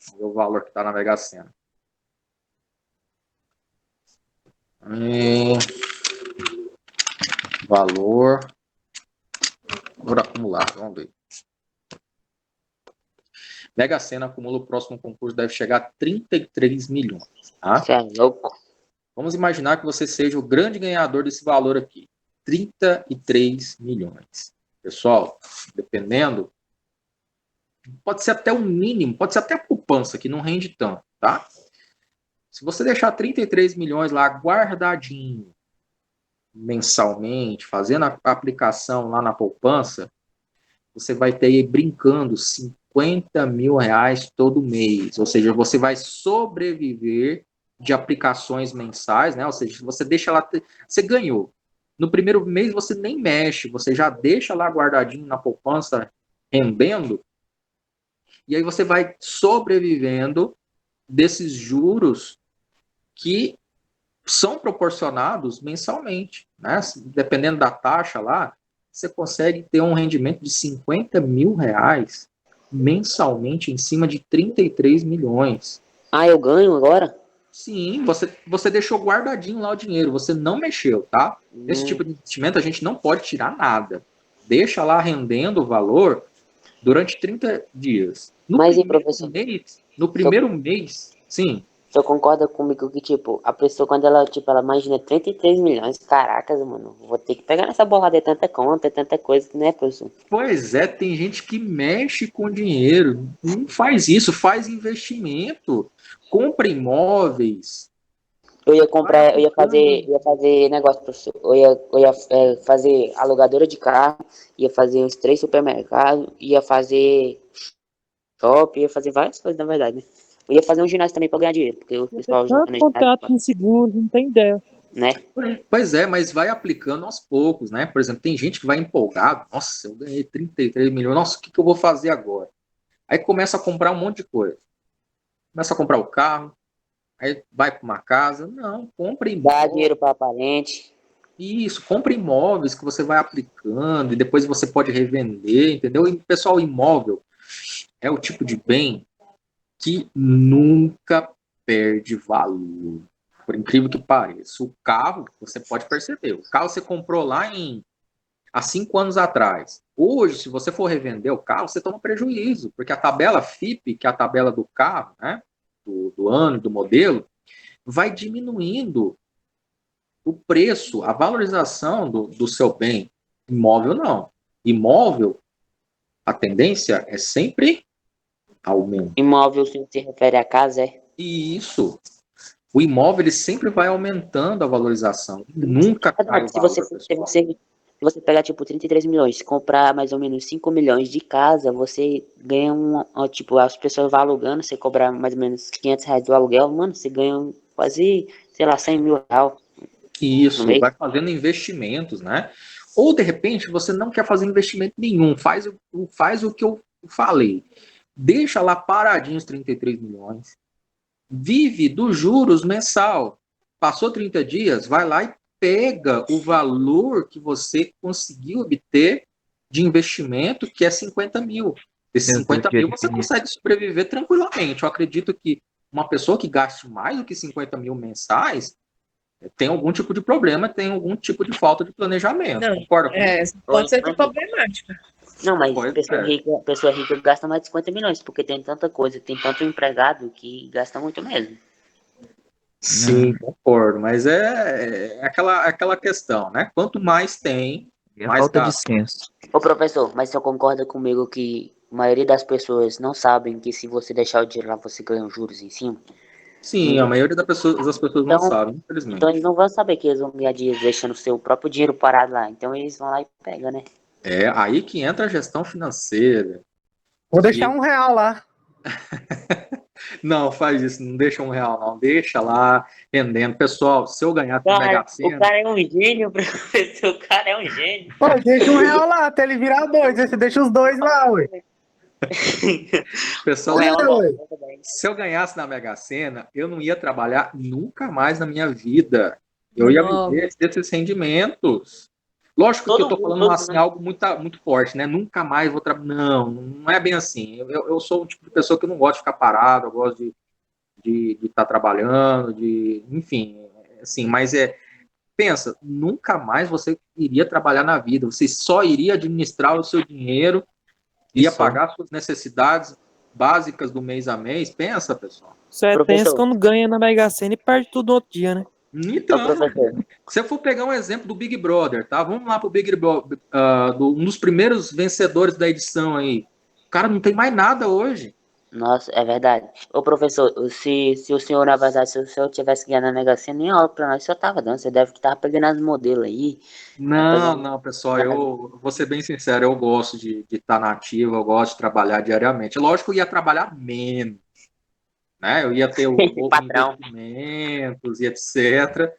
Vamos ver o valor que está na Mega Sena. Valor acumulado, vamos ver. Mega Sena acumula o próximo concurso, deve chegar a 33 milhões. Tá? Você é louco. Vamos imaginar que você seja o grande ganhador desse valor aqui. 33 milhões. Pessoal, dependendo, pode ser até o mínimo, pode ser até a poupança, que não rende tanto, tá? Se você deixar 33 milhões lá guardadinho, mensalmente, fazendo a aplicação lá na poupança, você vai ter aí brincando 50 mil reais todo mês. Ou seja, você vai sobreviver de aplicações mensais, né? Ou seja, você deixa lá, você ganhou. No primeiro mês você nem mexe, você já deixa lá guardadinho na poupança, rendendo, e aí você vai sobrevivendo desses juros que são proporcionados mensalmente, né? Dependendo da taxa lá, você consegue ter um rendimento de 50 mil reais mensalmente em cima de 33 milhões. Ah, eu ganho agora? Sim, você deixou guardadinho lá o dinheiro, você não mexeu, tá? Esse tipo de investimento a gente não pode tirar nada. Deixa lá rendendo o valor durante 30 dias. Mas, e professor? No primeiro mês, sim. O senhor concorda comigo que, tipo, a pessoa, quando ela, tipo, ela imagina 33 milhões, caracas, mano, vou ter que pegar nessa bolada, é tanta conta, é tanta coisa, né, professor? Pois é, tem gente que mexe com dinheiro, não faz isso, faz investimento, compra imóveis. Eu ia comprar, eu ia fazer negócio, professor. Eu ia fazer alugadora de carro, ia fazer uns 3 supermercados, ia fazer shopping, ia fazer várias coisas, na verdade, né? Eu ia fazer um ginásio também pra ganhar dinheiro, porque o pessoal já Tanto contrato de seguro, não tem ideia. né? Pois é, mas vai aplicando aos poucos, né? Por exemplo, tem gente que vai empolgado, nossa, eu ganhei 33 milhões, nossa, o que eu vou fazer agora? Aí começa a comprar um monte de coisa. Começa a comprar o carro, aí vai para uma casa, não, compra Dá imóvel. dinheiro para parente. Isso, compra imóveis que você vai aplicando e depois você pode revender, entendeu? E, pessoal, imóvel é o tipo de bem que nunca perde valor, por incrível que pareça. O carro, você pode perceber, o carro você comprou lá há 5 anos atrás. Hoje, se você for revender o carro, você toma prejuízo, porque a tabela FIPE, que é a tabela do carro, né, do ano, do modelo, vai diminuindo o preço, a valorização do seu bem. Imóvel não. Imóvel, a tendência é sempre aumento. Imóvel se refere à casa, é? E isso. O imóvel ele sempre vai aumentando a valorização. Nunca cai o Se valor, se você pegar, tipo, 33 milhões, comprar mais ou menos 5 milhões de casa, você ganha tipo, as pessoas vão alugando, você cobrar mais ou menos 500 reais do aluguel, mano, você ganha quase, sei lá, 100 mil reais. Isso, vai fazendo investimentos, né? Ou, de repente, você não quer fazer investimento nenhum, faz o que eu falei. Deixa lá paradinho os 33 milhões, vive dos juros mensal. Passou 30 dias, vai lá e pega o valor que você conseguiu obter de investimento, que é 50 mil. Esses 50 mil você consegue sobreviver tranquilamente. Eu acredito que uma pessoa que gaste mais do que 50 mil mensais tem algum tipo de problema, tem algum tipo de falta de planejamento. Não, Concorda comigo? pode ser problemática. Não, mas Pois pessoa rica gasta mais de 50 milhões, porque tem tanta coisa, tem tanto empregado que gasta muito mesmo. Sim, concordo, mas é aquela questão, né? Quanto mais tem, mais falta de gasta. senso. Ô, professor, mas você concorda comigo que a maioria das pessoas não sabem que se você deixar o dinheiro lá, você ganha juros em cima? Sim, a maioria das pessoas não Então, sabem, infelizmente. Então eles não vão saber que eles vão ganhar dinheiro deixando o seu próprio dinheiro parado lá. Então eles vão lá e pegam, né? É aí que entra a gestão financeira. Vou deixar R$1 lá. Não, faz isso, não deixa R$1 não, deixa lá rendendo. Pessoal, se eu ganhar na Mega Sena... O cara é um gênio, professor, o cara é um gênio. Pô, deixa R$1 lá até ele virar 2, aí você deixa os 2 lá, ué. Pessoal, ué. se eu ganhasse na Mega Sena, eu não ia trabalhar nunca mais na minha vida. Eu ia viver desses rendimentos. Lógico que eu Todo estou mundo, falando todo assim, mundo. algo muito forte, né? Nunca mais vou trabalhar. Não, não é bem assim. Eu sou o tipo de pessoa que não gosta de ficar parado, eu gosto de estar trabalhando, enfim, assim, mas pensa, nunca mais você iria trabalhar na vida, você só iria administrar o seu dinheiro, ia Isso. pagar suas necessidades básicas do mês a mês. Pensa, pessoal. Só é tenso Professor, quando ganha na Mega Sena e perde tudo no outro dia, né? ô Então, professor, se eu for pegar um exemplo do Big Brother, tá? Vamos lá pro Big Brother, um dos primeiros vencedores da edição aí. O cara não tem mais nada hoje. nossa, é verdade. Ô professor, se o senhor, na verdade, se o senhor tivesse ganhado na Mega Sena, nem aula pra nós, o senhor tava dando, você deve estar pegando as modelos aí, tá Não, pegando... não, pessoal, eu vou ser bem sincero, eu gosto de estar na ativa, eu gosto de trabalhar diariamente. Lógico que eu ia trabalhar menos, né? Eu ia ter Patrão. investimentos e etc.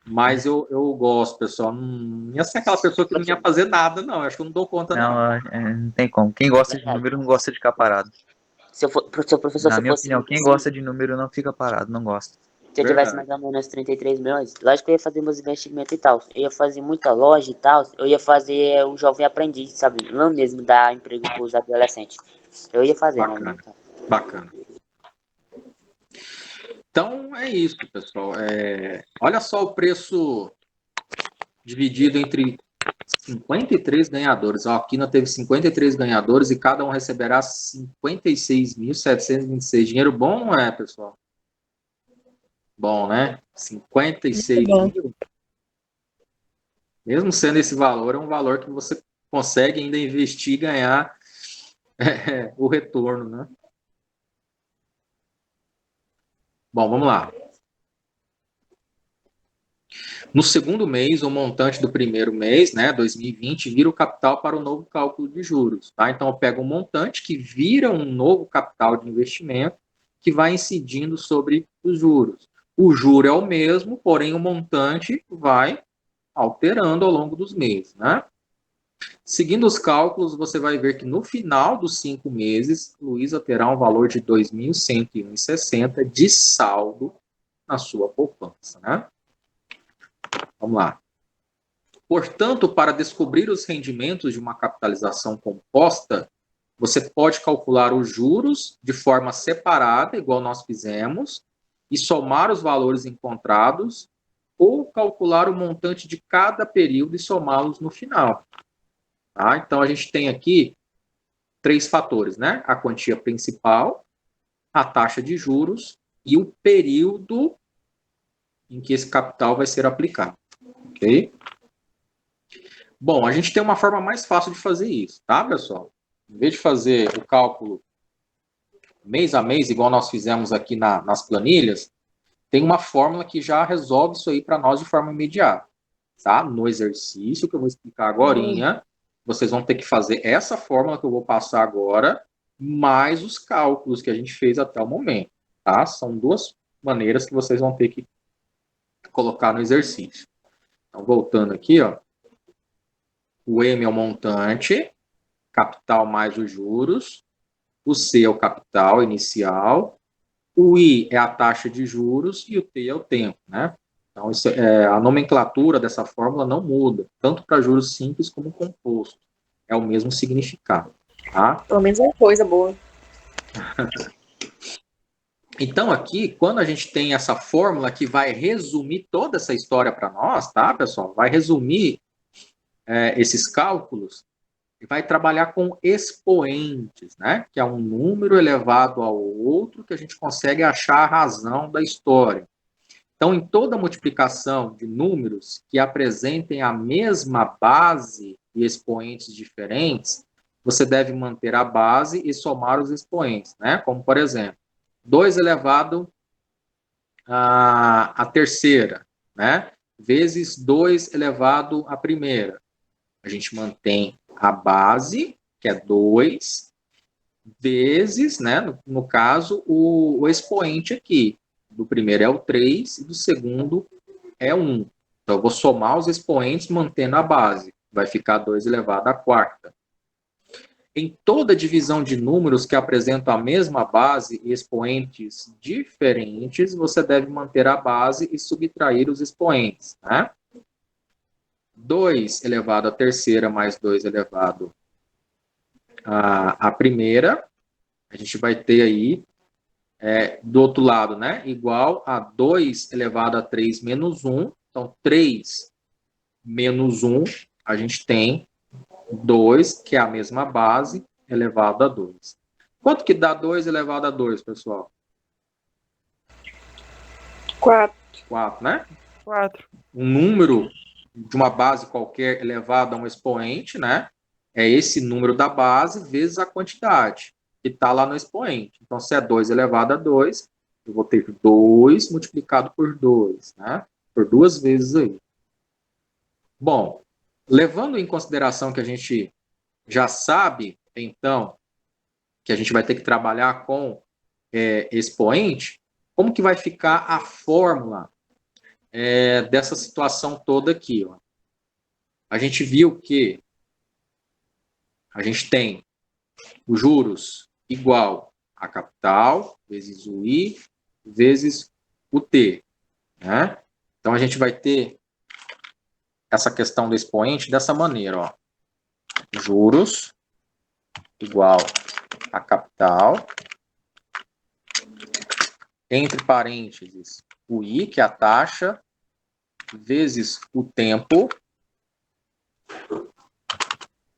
Mas eu gosto, pessoal. Não ia ser aquela pessoa que não ia fazer nada, não. Eu acho que eu não dou conta, não. Não, não tem como. Quem gosta de Verdade. número não gosta de ficar parado. Se eu for, seu professor, Na se eu minha fosse, opinião, quem gosta de número não fica parado, não gosta. se eu tivesse Verdade. mais ou menos 33 milhões, lógico que eu ia fazer meus investimentos e tal. Eu ia fazer muita loja e tal. Eu ia fazer o jovem aprendiz, sabe? Não mesmo dar emprego para os adolescentes. Eu ia fazer, né? Bacana, bacana. Então é isso, pessoal. Olha só o preço dividido entre 53 ganhadores. Ó, a Quina teve 53 ganhadores e cada um receberá 56.726. Dinheiro bom, não é, pessoal? Bom, né? 56 Muito bom. mil. Mesmo sendo esse valor, é um valor que você consegue ainda investir e ganhar o retorno, né? Bom, vamos lá. No segundo mês, o montante do primeiro mês, né, 2020, vira o capital para o novo cálculo de juros. Tá? Então, eu pego um montante que vira um novo capital de investimento que vai incidindo sobre os juros. O juro é o mesmo, porém o montante vai alterando ao longo dos meses. Né? Seguindo os cálculos, você vai ver que no final dos 5 meses, Luísa terá um valor de R$ 2.101,60 de saldo na sua poupança. Né? Vamos lá. Portanto, para descobrir os rendimentos de uma capitalização composta, você pode calcular os juros de forma separada, igual nós fizemos, e somar os valores encontrados, ou calcular o montante de cada período e somá-los no final. Tá? Então, a gente tem aqui 3 fatores, né? A quantia principal, a taxa de juros e o período em que esse capital vai ser aplicado. Ok? Bom, a gente tem uma forma mais fácil de fazer isso, tá, pessoal? Em vez de fazer o cálculo mês a mês, igual nós fizemos aqui nas planilhas, tem uma fórmula que já resolve isso aí para nós de forma imediata, tá? No exercício que eu vou explicar agora, vocês vão ter que fazer essa fórmula que eu vou passar agora, mais os cálculos que a gente fez até o momento, tá? São 2 maneiras que vocês vão ter que colocar no exercício. Então, voltando aqui, ó. O M é o montante, capital mais os juros. O C é o capital inicial. O I é a taxa de juros e o T é o tempo, né? Então, a nomenclatura dessa fórmula não muda, tanto para juros simples como composto. É o mesmo significado, tá? Pelo menos uma coisa boa. Então, aqui, quando a gente tem essa fórmula que vai resumir toda essa história para nós, tá, pessoal? Vai resumir esses cálculos e vai trabalhar com expoentes, né? Que é um número elevado ao outro que a gente consegue achar a razão da história. Então, em toda multiplicação de números que apresentem a mesma base e expoentes diferentes, você deve manter a base e somar os expoentes, né? Como, por exemplo, 2 elevado à terceira, né? Vezes 2 elevado à primeira. A gente mantém a base, que é 2, vezes, né, no caso, o expoente aqui. Do primeiro é o 3 e do segundo é 1. Então, eu vou somar os expoentes mantendo a base. Vai ficar 2 elevado à quarta. Em toda divisão de números que apresentam a mesma base e expoentes diferentes, você deve manter a base e subtrair os expoentes, né? 2 elevado à terceira mais 2 elevado à primeira. A gente vai ter aí, do outro lado, né? Igual a 2 elevado a 3 menos 1. Então, 3 menos 1, a gente tem 2, que é a mesma base, elevado a 2. Quanto que dá 2 elevado a 2, pessoal? 4. 4, né? 4. Um número de uma base qualquer elevado a um expoente, né? É esse número da base vezes a quantidade que está lá no expoente. Então, se é 2 elevado a 2, eu vou ter 2 multiplicado por 2, né? Por 2 vezes aí. Bom, levando em consideração que a gente já sabe, então, que a gente vai ter que trabalhar com expoente, como que vai ficar a fórmula dessa situação toda aqui? Ó? A gente viu que a gente tem os juros igual a capital vezes o I vezes o T. Né? Então, a gente vai ter essa questão do expoente dessa maneira. Ó. Juros igual a capital, entre parênteses, o I, que é a taxa, vezes o tempo,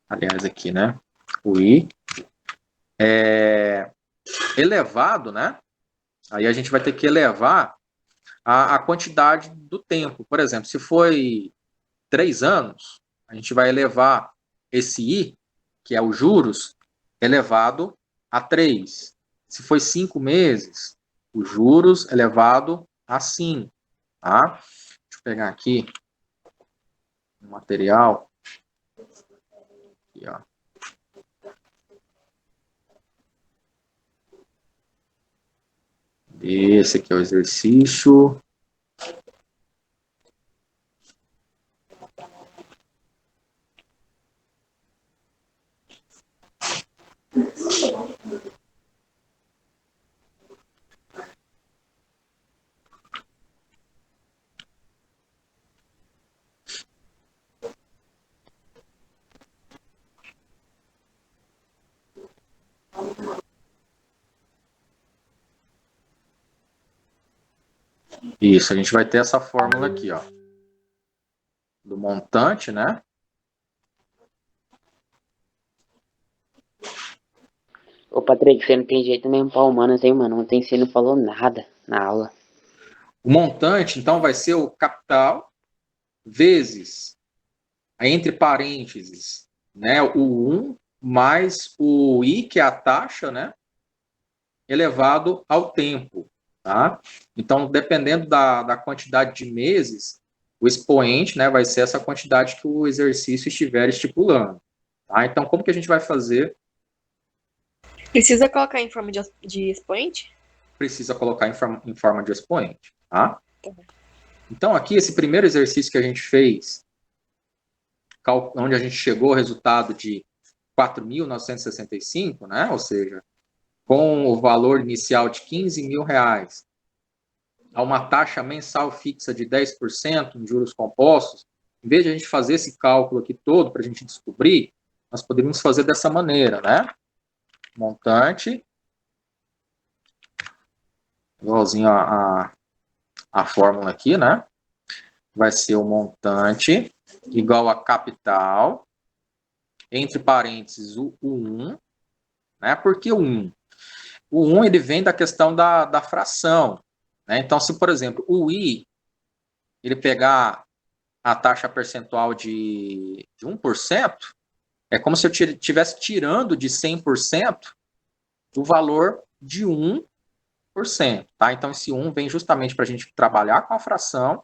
aliás, aqui, né? O I, elevado, né? Aí a gente vai ter que elevar a quantidade do tempo. Por exemplo, se foi 3 anos, a gente vai elevar esse I, que é os juros, elevado a 3. Se foi 5 meses, os juros elevado a 5. Tá? Deixa eu pegar aqui o material. Aqui, ó. Esse aqui é o exercício. Isso, a gente vai ter essa fórmula aqui, ó. Do montante, né? Ô, Patrick, você não tem jeito mesmo pra humanas, hein, mano? Ontem você não falou nada na aula. O montante, então, vai ser o capital vezes, entre parênteses, né, o 1 mais o I, que é a taxa, né, elevado ao tempo. Tá? Então, dependendo da quantidade de meses, o expoente, né, vai ser essa quantidade que o exercício estiver estipulando. Tá? Então, como que a gente vai fazer? Precisa colocar em forma de expoente? Precisa colocar em forma de expoente. Tá? Então, aqui, esse primeiro exercício que a gente fez, onde a gente chegou ao resultado de 4.965, né? Ou seja, com o valor inicial de R$ 15.000, a uma taxa mensal fixa de 10% em juros compostos, em vez de a gente fazer esse cálculo aqui todo para a gente descobrir, nós poderíamos fazer dessa maneira, né? Montante, igualzinho a fórmula aqui, né? Vai ser o montante igual a capital, entre parênteses, o 1, né? Por que o 1? O 1 ele vem da questão da fração. Né? Então, se, por exemplo, o I ele pegar a taxa percentual de 1%, é como se eu estivesse tirando de 100% o valor de 1%. Tá? Então, esse 1 vem justamente para a gente trabalhar com a fração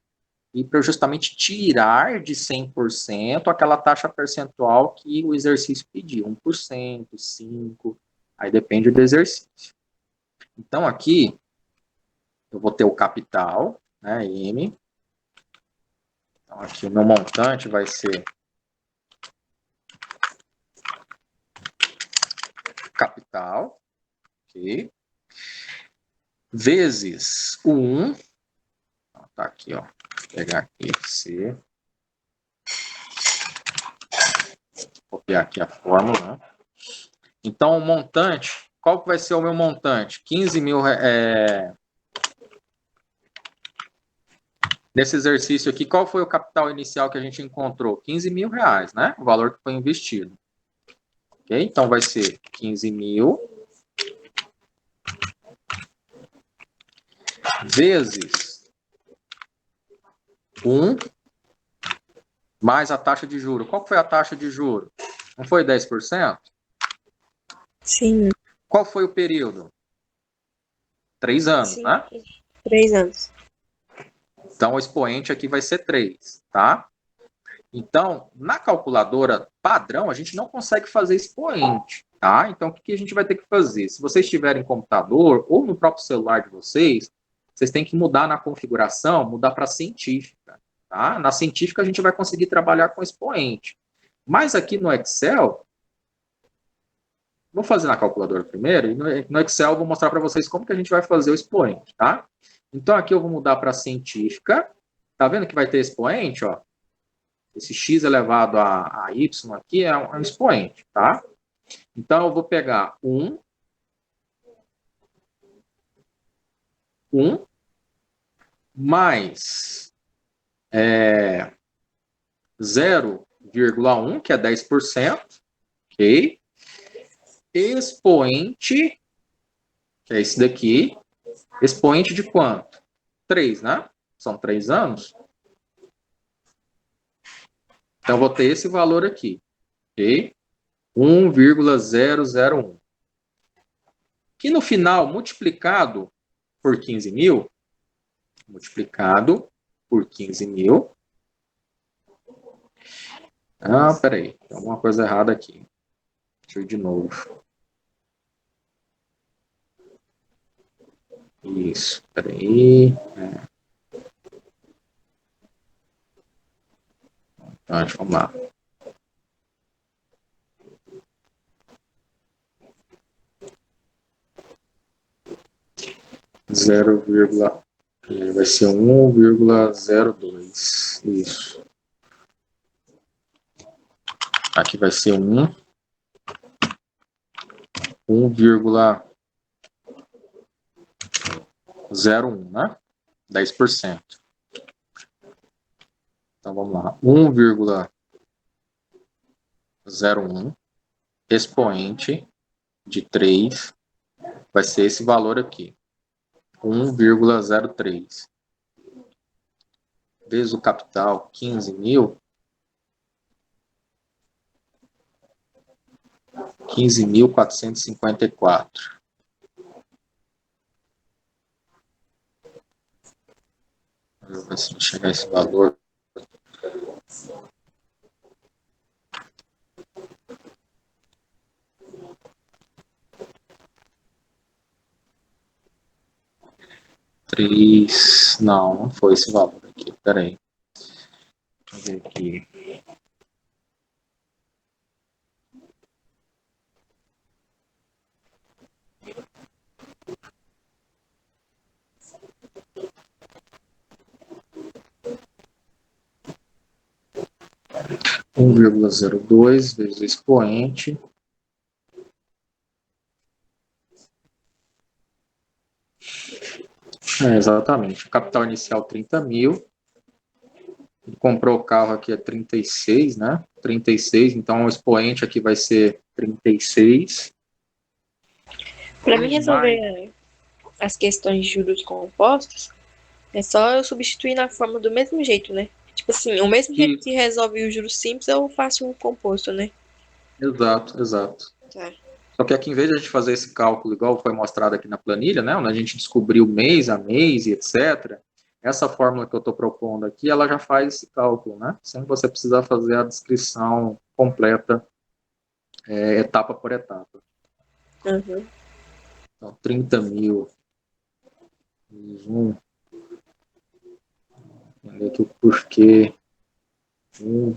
e para justamente tirar de 100% aquela taxa percentual que o exercício pediu, 1%, 5%, aí depende do exercício. Então, aqui, eu vou ter o capital, né, M. Então, aqui o meu montante vai ser capital, ok? Vezes o 1. Tá aqui, ó. Vou pegar aqui, C. Vou copiar aqui a fórmula, né? Então, o montante, qual que vai ser o meu montante? 15 mil, nesse exercício aqui, qual foi o capital inicial que a gente encontrou? 15 mil reais, né? O valor que foi investido. Ok? Então, vai ser 15 mil vezes 1 mais a taxa de juros. Qual foi a taxa de juros? Não foi 10%? Sim, Qual foi o período? 3 anos, sim. né? 3 anos. Então, o expoente aqui vai ser 3, tá? Então, na calculadora padrão, a gente não consegue fazer expoente, tá? Então, o que a gente vai ter que fazer? Se vocês tiverem computador ou no próprio celular de vocês, vocês têm que mudar na configuração, mudar para científica, tá? Na científica, a gente vai conseguir trabalhar com expoente. Mas aqui no Excel, vou fazer na calculadora primeiro, e no Excel eu vou mostrar para vocês como que a gente vai fazer o expoente, tá? Então, aqui eu vou mudar para científica. Tá vendo que vai ter expoente, ó? Esse x elevado a y aqui é um expoente, tá? Então, eu vou pegar 1 mais 0,1, que é 10%, ok? Expoente, que é esse daqui. Expoente de quanto? 3, né? São 3 anos. Então, eu vou ter esse valor aqui, ok? 1,001. Que no final, multiplicado por 15 mil, multiplicado por 15 mil. Ah, peraí, tem alguma coisa errada aqui. Deixa eu ir de novo. Isso, peraí. Então, vamos lá. Vai ser 1,02. Isso. Aqui vai ser 1,01, né? 10%. Então vamos lá. 1,01 expoente de 3 vai ser esse valor aqui. 1,03. Vezes o capital, 15 mil. 15.454. Vamos ver se chegar a esse valor. Não foi esse valor aqui. Peraí. Deixa eu ver aqui. Um 1,02 vezes o expoente. Exatamente. O capital inicial 30 mil. Ele comprou o carro aqui a 36, né? 36, então o expoente aqui vai ser 36. Para mim resolver as questões de juros compostos, é só eu substituir na forma do mesmo jeito, né? Tipo assim, o mesmo jeito que resolve o juros simples, eu faço o composto, né? Exato, exato. Tá. Só que aqui, em vez de a gente fazer esse cálculo igual foi mostrado aqui na planilha, né, onde a gente descobriu mês a mês e etc., essa fórmula que eu estou propondo aqui, ela já faz esse cálculo, né, sem você precisar fazer a descrição completa, etapa por etapa. Uhum. Então, 30 mil vezes 1, entender aqui o porquê, 1,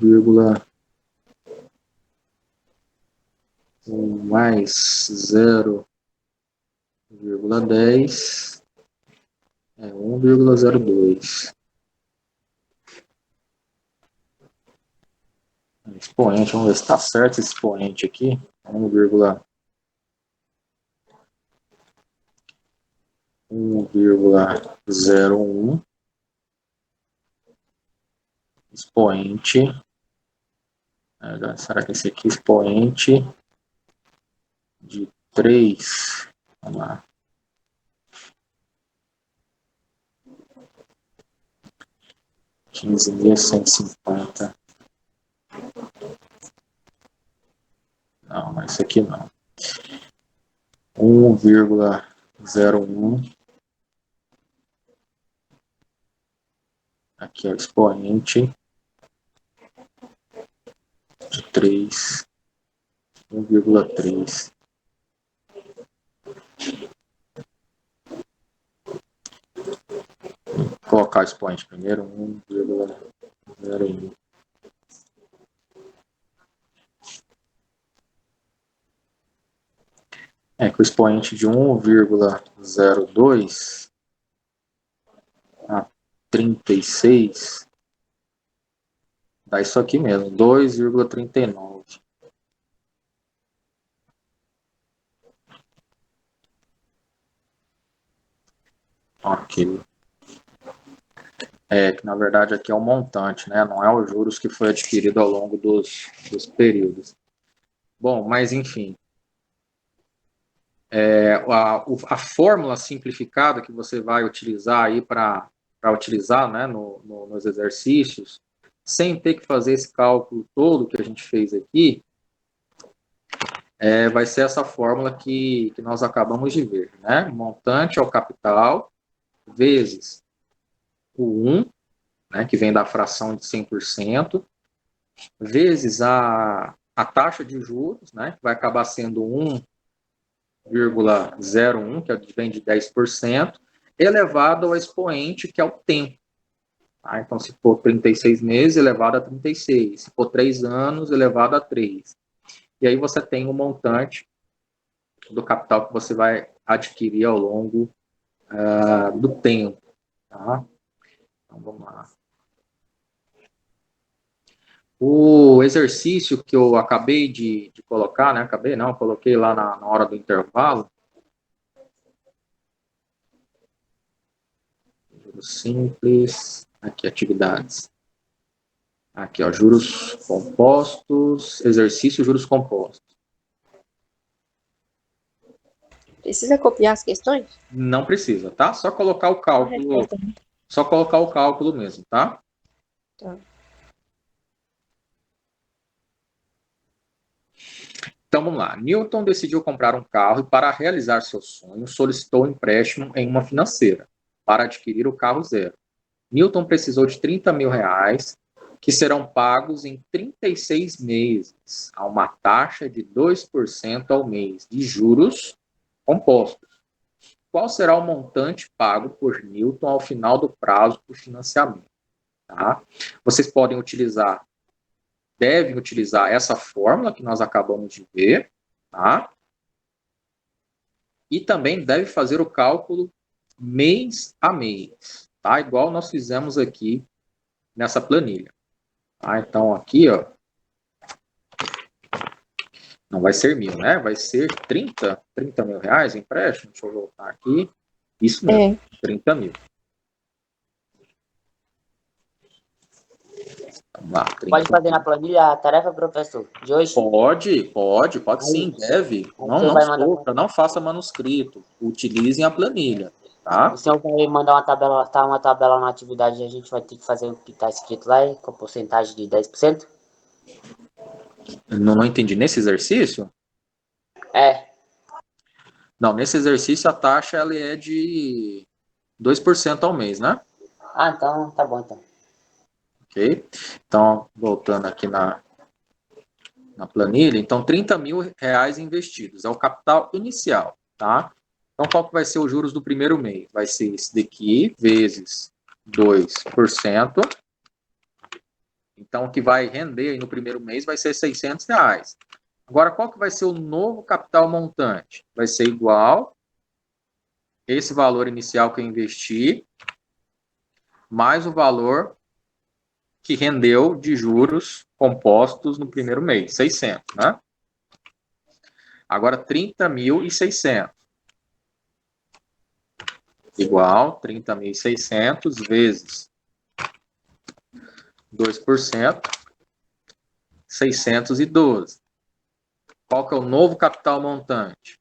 mais 0,10 é 1,02. expoente, vamos ver se está certo esse expoente aqui. 1,01 expoente. Será que esse aqui é expoente de 3? Vamos lá. $15.150. Não, mas isso aqui não. 1,01. Aqui é o expoente de 3. 1,3. Vou colocar o expoente primeiro. 1,01. Com o expoente de 1,02 a 36, dá isso aqui mesmo, 2,39. Ok. Que na verdade aqui é o montante, né? Não é os juros que foi adquirido ao longo dos períodos. Bom, mas enfim. A fórmula simplificada que você vai utilizar aí para utilizar, né, nos exercícios, sem ter que fazer esse cálculo todo que a gente fez aqui, vai ser essa fórmula que nós acabamos de ver, né? Montante ao capital vezes o 1, né, que vem da fração de 100%, vezes a taxa de juros, né, que vai acabar sendo 1,01, que vem de 10%, elevado ao expoente, que é o tempo. Tá? Então, se for 36 meses, elevado a 36. Se for 3 anos, elevado a 3. E aí você tem o montante do capital que você vai adquirir ao longo do tempo. Tá? Então, vamos lá. O exercício que eu acabei de colocar, né? Acabei não, coloquei lá na hora do intervalo. Juros simples, aqui atividades. Aqui, ó, juros compostos, exercício juros compostos. Precisa copiar as questões? Não precisa, tá? Só colocar o cálculo. Só colocar o cálculo mesmo, tá? Tá. Então, vamos lá. Newton decidiu comprar um carro e, para realizar seu sonho, solicitou um empréstimo em uma financeira para adquirir o carro zero. Newton precisou de R$ 30.000, que serão pagos em 36 meses, a uma taxa de 2% ao mês de juros compostos. Qual será o montante pago por Newton ao final do prazo do financiamento? Tá? Vocês devem utilizar essa fórmula que nós acabamos de ver, tá? E também deve fazer o cálculo mês a mês, tá? Igual nós fizemos aqui nessa planilha. Tá? Então, aqui, ó, não vai ser 1.000, né? Vai ser 30 mil reais empréstimo. Deixa eu voltar aqui. Isso mesmo, 30 mil. Vamos lá, Pode fazer na planilha a tarefa, professor, de hoje? Pode sim, deve. Não sofra, não faça manuscrito. Utilizem a planilha, tá? O senhor vai mandar uma tabela na atividade e a gente vai ter que fazer o que está escrito lá, com a porcentagem de 10%? Não entendi. Nesse exercício? Não, nesse exercício a taxa ela é de 2% ao mês, né? Então tá bom, então. Ok? Então, voltando aqui na planilha, então R$ 30.000 investidos, é o capital inicial, tá? Então, qual que vai ser os juros do primeiro mês? Vai ser esse daqui, vezes 2%. Então, o que vai render aí no primeiro mês vai ser R$ 600. Agora, qual que vai ser o novo capital montante? Vai ser igual esse valor inicial que eu investi, mais o valor que rendeu de juros compostos no primeiro mês, 600, né? Agora, 30.600 igual 30.600 vezes 2%, 612. Qual que é o novo capital montante?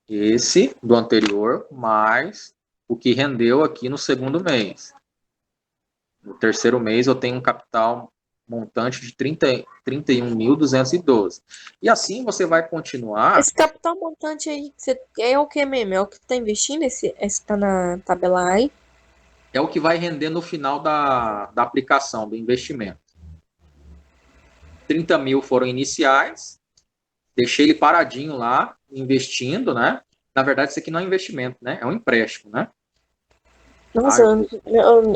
Esse do anterior, mais o que rendeu aqui no segundo mês. No terceiro mês eu tenho um capital montante de 31.212. E assim você vai continuar. Esse capital montante aí é o que mesmo? É o que tu tá investindo? Esse tá na tabela aí? É o que vai render no final da aplicação, do investimento. 30 mil foram iniciais, deixei ele paradinho lá, investindo, né? Na verdade, isso aqui não é investimento, né? É um empréstimo, né? Nossa, eu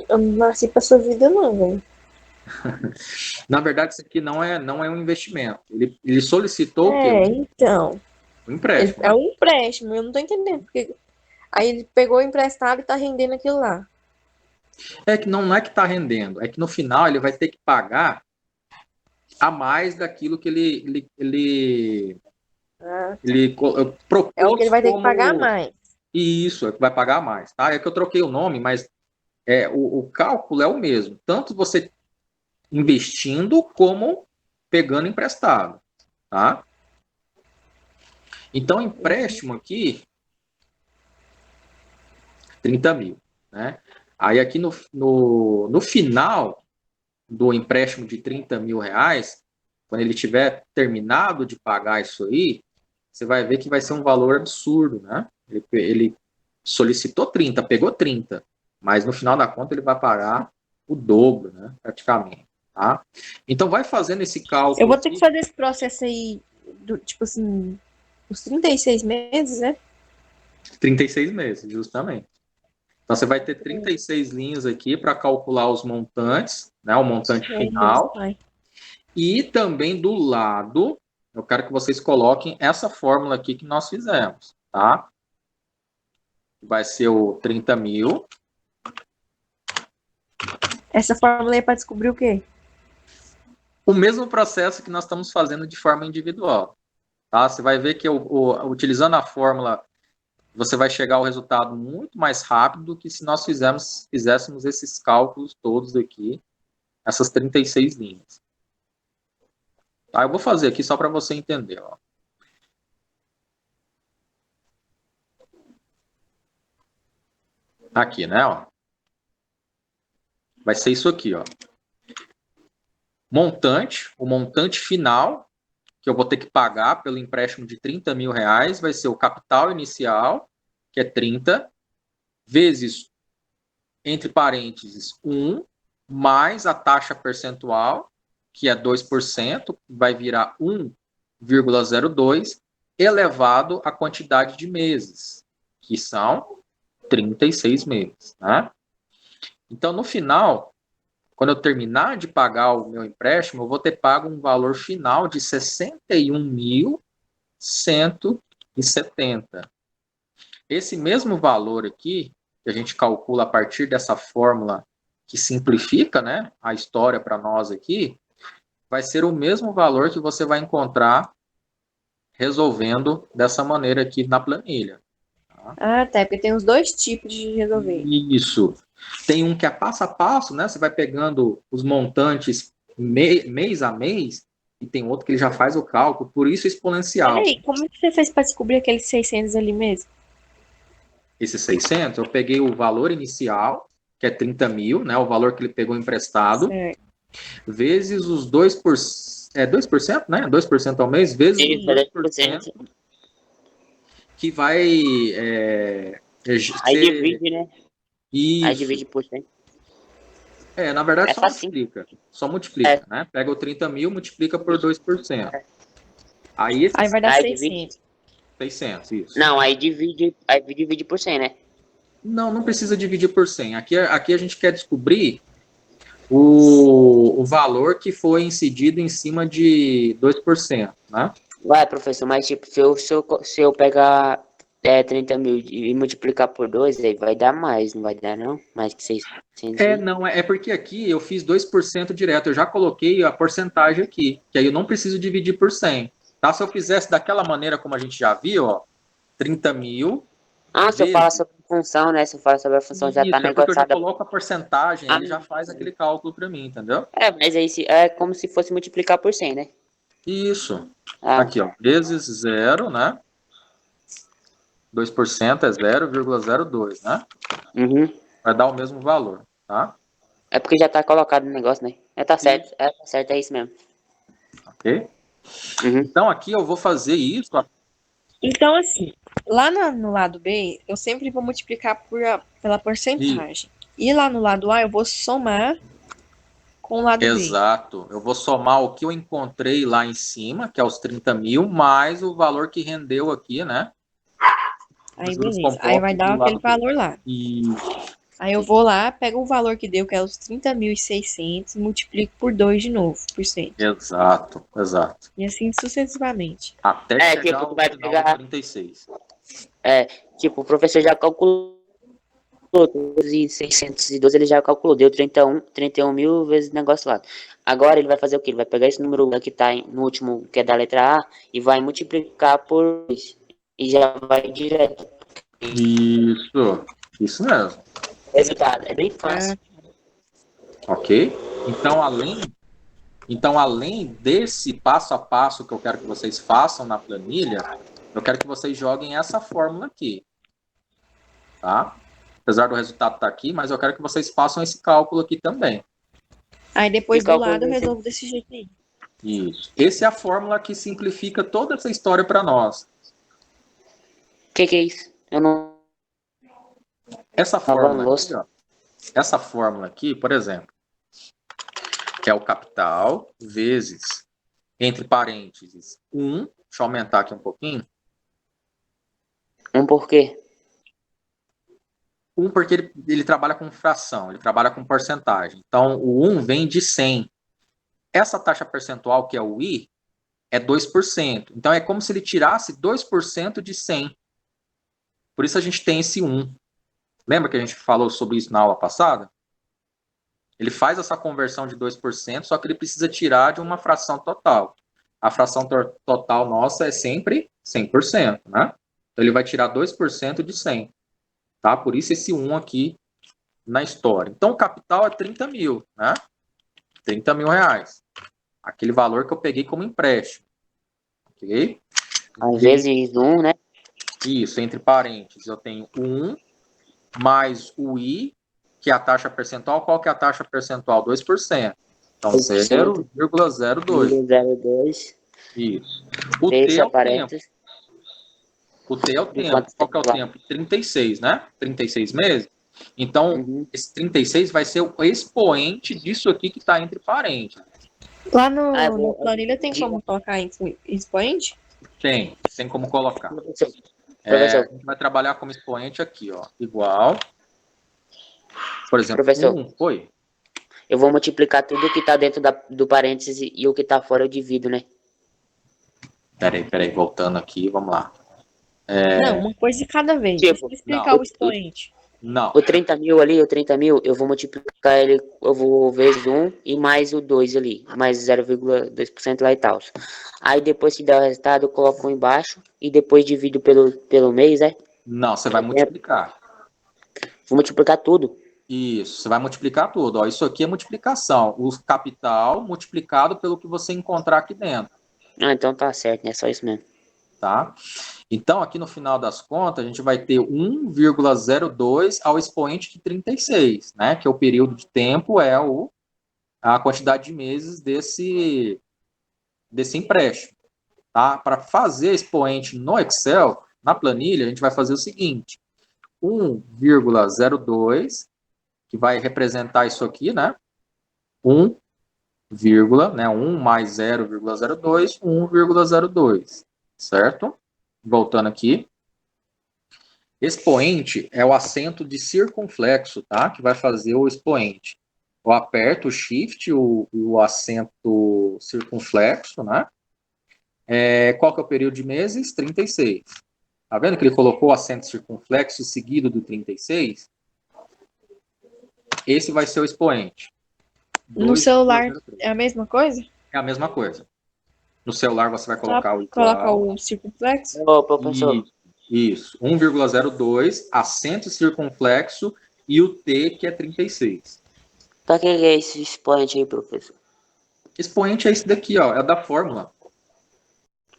não nasci pra sua vida, não, velho. Na verdade, isso aqui não é um investimento. Ele solicitou o quê? Então. Um empréstimo. É um empréstimo, eu não tô entendendo. Porque aí ele pegou emprestado e tá rendendo aquilo lá. É que não é que está rendendo, é que no final ele vai ter que pagar a mais daquilo que ele propôs. É o que ele vai ter que pagar mais. Isso, é que vai pagar mais, tá? É que eu troquei o nome, mas o cálculo é o mesmo. Tanto você investindo como pegando emprestado, tá? Então, empréstimo aqui, 30 mil, né? Aí aqui no final do empréstimo de 30 mil reais, quando ele tiver terminado de pagar isso aí, você vai ver que vai ser um valor absurdo, né? Ele solicitou 30, pegou 30, mas no final da conta ele vai pagar o dobro, né? Praticamente, tá? Então vai fazendo esse cálculo. Eu vou ter que fazer esse processo aí, tipo assim, os 36 meses, né? 36 meses, justamente. Então você vai ter 36 linhas aqui para calcular os montantes, né? O montante final. E também do lado, eu quero que vocês coloquem essa fórmula aqui que nós fizemos, tá? Vai ser o 30 mil. Essa fórmula aí é para descobrir o quê? O mesmo processo que nós estamos fazendo de forma individual, tá? Você vai ver que utilizando a fórmula, você vai chegar ao resultado muito mais rápido do que se nós fizéssemos esses cálculos todos aqui, essas 36 linhas. Tá, eu vou fazer aqui só para você entender, ó. Aqui, né, ó. Vai ser isso aqui, ó. Montante, o montante final que eu vou ter que pagar pelo empréstimo de 30 mil reais vai ser o capital inicial, que é 30, vezes, entre parênteses, 1, mais a taxa percentual, que é 2%, vai virar 1,02, elevado à quantidade de meses, que são 36 meses, né? Então, no final, quando eu terminar de pagar o meu empréstimo, eu vou ter pago um valor final de 61.170. Esse mesmo valor aqui, que a gente calcula a partir dessa fórmula que simplifica, né, a história para nós aqui, vai ser o mesmo valor que você vai encontrar resolvendo dessa maneira aqui na planilha. Tá? Ah, tá, porque tem os dois tipos de resolver. Isso. Tem um que é passo a passo, né? Você vai pegando os montantes mês a mês, e tem outro que ele já faz o cálculo, por isso exponencial. Peraí, como é que você fez para descobrir aqueles 600 ali mesmo? Esses 600, eu peguei o valor inicial, que é 30 mil, né? O valor que ele pegou emprestado, Certo. vezes os 2%, 2%, né? 2% ao mês, vezes os 2%, que vai... Aí divide, né? Isso. Aí divide por 100. Na verdade, Só multiplica. Só multiplica, né? Pega o 30 mil, multiplica por 2%. Aí vai dar Aí 600. 600, isso. Não, aí divide por 100, né? Não precisa dividir por 100. Aqui a gente quer descobrir o valor que foi incidido em cima de 2%, né? Vai, professor, mas tipo, se eu pegar 30 mil e multiplicar por 2, aí vai dar mais, não vai dar não? Mais que 600 aí. Não, é porque aqui eu fiz 2% direto, eu já coloquei a porcentagem aqui, que aí eu não preciso dividir por 100. Tá? Se eu fizesse daquela maneira como a gente já viu, ó, 30 mil Se eu vezes... falar sobre a função, né? Se eu falar sobre a função, já tá Isso, é porque eu já negociada. coloco a porcentagem, ele já faz aquele cálculo para mim, entendeu? Mas aí é como se fosse multiplicar por 100, né? Isso. Ah, Aqui, ó, vezes zero, né? 2% é 0,02, né? uhum. Vai dar o mesmo valor, tá? É porque já tá colocado no negócio, né? Tá certo, tá certo, é isso mesmo. Ok? Uhum. Então aqui eu vou fazer isso. Então, assim, lá no lado B, eu sempre vou multiplicar pela porcentagem. E lá no lado A, eu vou somar com o lado B. Exato. Eu vou somar o que eu encontrei lá em cima, que é os 30 mil, mais o valor que rendeu aqui, né? Aí, Juros beleza. Aí vai compostos dar do aquele lado B. valor lá. E Aí eu vou lá, pego o valor que deu, que é os 30.600, multiplico por 2 de novo, por cento. exato. E assim sucessivamente. Até chegar Tipo, ao vai final pegar. do 36. Tipo, o professor já calculou 612, ele já calculou, deu 31 mil vezes o negócio lá. Agora ele vai fazer o quê? Ele vai pegar esse número que tá no último, que é da letra A, e vai multiplicar por 2. E já vai direto. Isso mesmo. Resultado, é bem fácil. Ok? Então, além desse passo a passo que eu quero que vocês façam na planilha, eu quero que vocês joguem essa fórmula aqui. Tá? Apesar do resultado estar aqui, mas eu quero que vocês façam esse cálculo aqui também. Aí depois E do lado eu calcula- resolvo desse jeito aí. Isso. Essa é a fórmula que simplifica toda essa história para nós. Que é isso? Eu não. Essa Nova fórmula aqui, louça. ó. Essa fórmula aqui, por exemplo, que é o capital vezes, entre parênteses, 1. Deixa eu aumentar aqui um pouquinho. Um porquê? 1 porque ele trabalha com fração, ele trabalha com porcentagem. Então, o 1 vem de 100. Essa taxa percentual, que é o I, é 2%. Então, é como se ele tirasse 2% de 100. Por isso a gente tem esse 1. Lembra que a gente falou sobre isso na aula passada? Ele faz essa conversão de 2%, só que ele precisa tirar de uma fração total. A fração total nossa é sempre 100%, né? Então, ele vai tirar 2% de 100. Tá? Por isso esse 1 aqui na história. Então, o capital é 30 mil, né? 30 mil reais. Aquele valor que eu peguei como empréstimo. Ok? Às vezes um, né? Isso, entre parênteses, eu tenho 1 mais o I, que é a taxa percentual. Qual que é a taxa percentual? 2%. Então, 2%. 0,02. 0,02. Isso. O T é Fecha o tempo. parênteses. O T é o tempo. Quanto Qual que é o tempo? tempo? 36, né? 36 meses. Então, Uhum. esse 36 vai ser o expoente disso aqui que está entre parênteses. Lá no, Ah, no planilha tem como colocar expoente? Tem como colocar. Professor, A gente vai trabalhar como expoente aqui, ó. Igual. Por exemplo, Professor. Oi. Eu vou multiplicar tudo que tá dentro do parênteses e o que tá fora eu divido, né? Peraí, voltando aqui, vamos lá. Não, uma coisa de cada vez. Tipo, Deixa eu explicar não. o expoente. Não. O 30 mil ali, o 30 mil, eu vou multiplicar ele, eu vou vezes 1 e mais o 2 ali, mais 0,2% lá e tal. Aí depois que der o resultado, eu coloco um embaixo e depois divido pelo mês, né? Não, você vai multiplicar. Vou multiplicar tudo. Isso, você vai multiplicar tudo. Ó, isso aqui é multiplicação. O capital multiplicado pelo que você encontrar aqui dentro. Ah, então tá certo, né? Só isso mesmo. Tá? Então, aqui no final das contas, a gente vai ter 1,02 ao expoente de 36, né? Que é o período de tempo, é a quantidade de meses desse empréstimo. Tá? Para fazer expoente no Excel, na planilha, a gente vai fazer o seguinte: 1,02, que vai representar isso aqui, né? 1, né? 1 mais 0,02, 1,02, certo? Voltando aqui. Expoente é o acento de circunflexo, tá? Que vai fazer o expoente. Eu aperto o Shift, o acento circunflexo, né? Qual que é o período de meses? 36. Tá vendo que ele colocou o acento circunflexo seguido do 36? Esse vai ser o expoente. No celular 2,03. é a mesma coisa? É a mesma coisa. No celular você vai Só colocar o coloca igual. o circunflexo? Ô, professor, Isso. 1,02, acento circunflexo e o T, que é 36. pra que é esse expoente aí, professor? Expoente é esse daqui, ó. É da fórmula.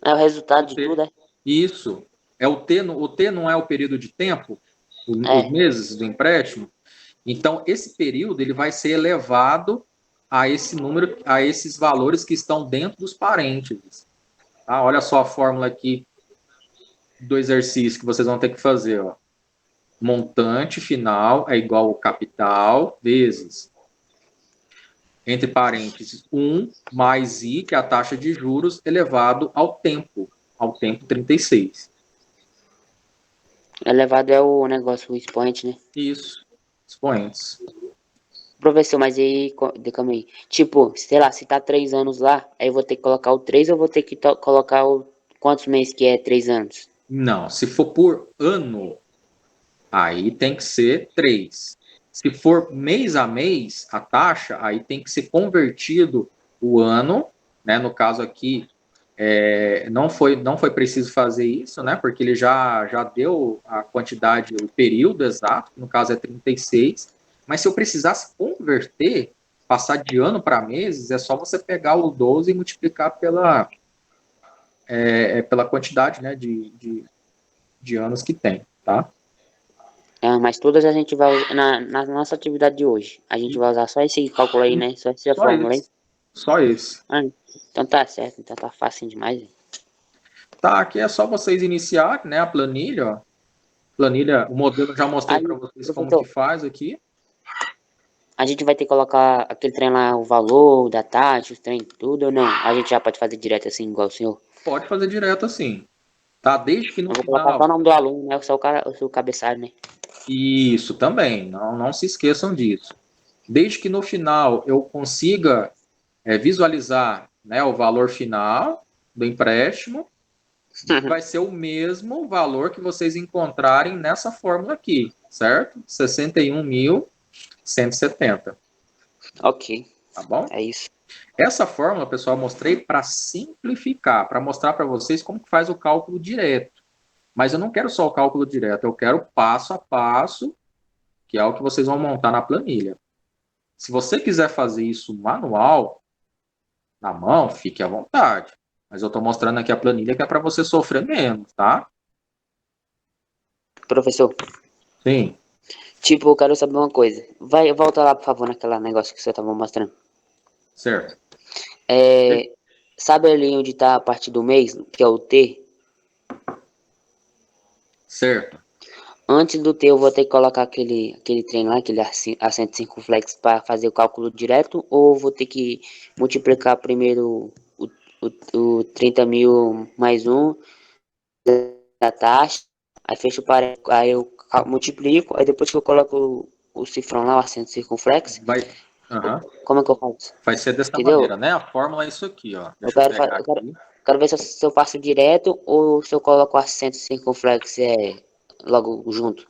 É o resultado de T. tudo, é? Isso. É o T, o T não é o período de tempo, os É. meses do empréstimo. Então, esse período ele vai ser elevado a esse número, a esses valores que estão dentro dos parênteses. Tá? Olha só a fórmula aqui do exercício que vocês vão ter que fazer. Ó. Montante final é igual ao capital vezes, entre parênteses, 1 mais I, que é a taxa de juros, elevado ao tempo 36. Elevado é o negócio, o expoente, né? Isso, expoentes. Professor, mas aí, calma aí. Tipo, sei lá, se tá 3 anos lá, aí eu vou ter que colocar o 3 ou vou ter que colocar o quantos meses que é 3 anos? Não, se for por ano, aí tem que ser 3. Se for mês a mês, a taxa, aí tem que ser convertido o ano, né? No caso aqui, não foi preciso fazer isso, né? Porque ele já deu a quantidade, o período exato, que no caso é 36. Mas se eu precisasse converter, passar de ano para meses, é só você pegar o 12 e multiplicar pela quantidade, né, de anos que tem, tá? Mas todas a gente vai usar, na nossa atividade de hoje, a gente vai usar só esse cálculo aí, né? Só essa Só fórmula aí. esse. Só esse. Ah, então tá certo, então tá fácil demais. Tá, aqui é só vocês iniciarem, né, a planilha, ó. Planilha, o modelo eu já mostrei Aí, para vocês como professor, que faz aqui. a gente vai ter que colocar aquele trem lá, o valor da taxa, os trem, tudo ou não? A gente já pode fazer direto assim, igual o senhor? Pode fazer direto assim, tá? Desde que no Eu vou colocar só o final. nome do aluno, né? Só o seu cabeçalho, né? Isso também, não se esqueçam disso. Desde que no final eu consiga visualizar, né, o valor final do empréstimo, vai ser o mesmo valor que vocês encontrarem nessa fórmula aqui, certo? 61.170, Ok, tá bom? é isso. Essa fórmula, pessoal, eu mostrei para simplificar, para mostrar para vocês como que faz o cálculo direto. Mas eu não quero só o cálculo direto, eu quero passo a passo, que é o que vocês vão montar na planilha. Se você quiser fazer isso manual, na mão, fique à vontade. Mas eu estou mostrando aqui a planilha que é para você sofrer menos, tá? Professor, Sim, tipo, eu quero saber uma coisa. Volta lá, por favor, naquela negócio que você tava mostrando. certo. Sabe ali onde tá a parte do mês, que é o T? Certo. Antes do T, eu vou ter que colocar aquele trem lá, aquele acento circunflexo para fazer o cálculo direto, ou vou ter que multiplicar primeiro o 30 mil mais um da taxa, aí fecho o parênteses, aí eu multiplico, aí depois que eu coloco o cifrão lá, o acento circunflexo, Aham. como é que eu faço? Vai ser dessa Entendeu? maneira, né? A fórmula é isso aqui, ó. Eu Deixa eu quero, pegar eu quero, aqui. quero ver se eu faço direto ou se eu coloco o acento circunflexo logo junto.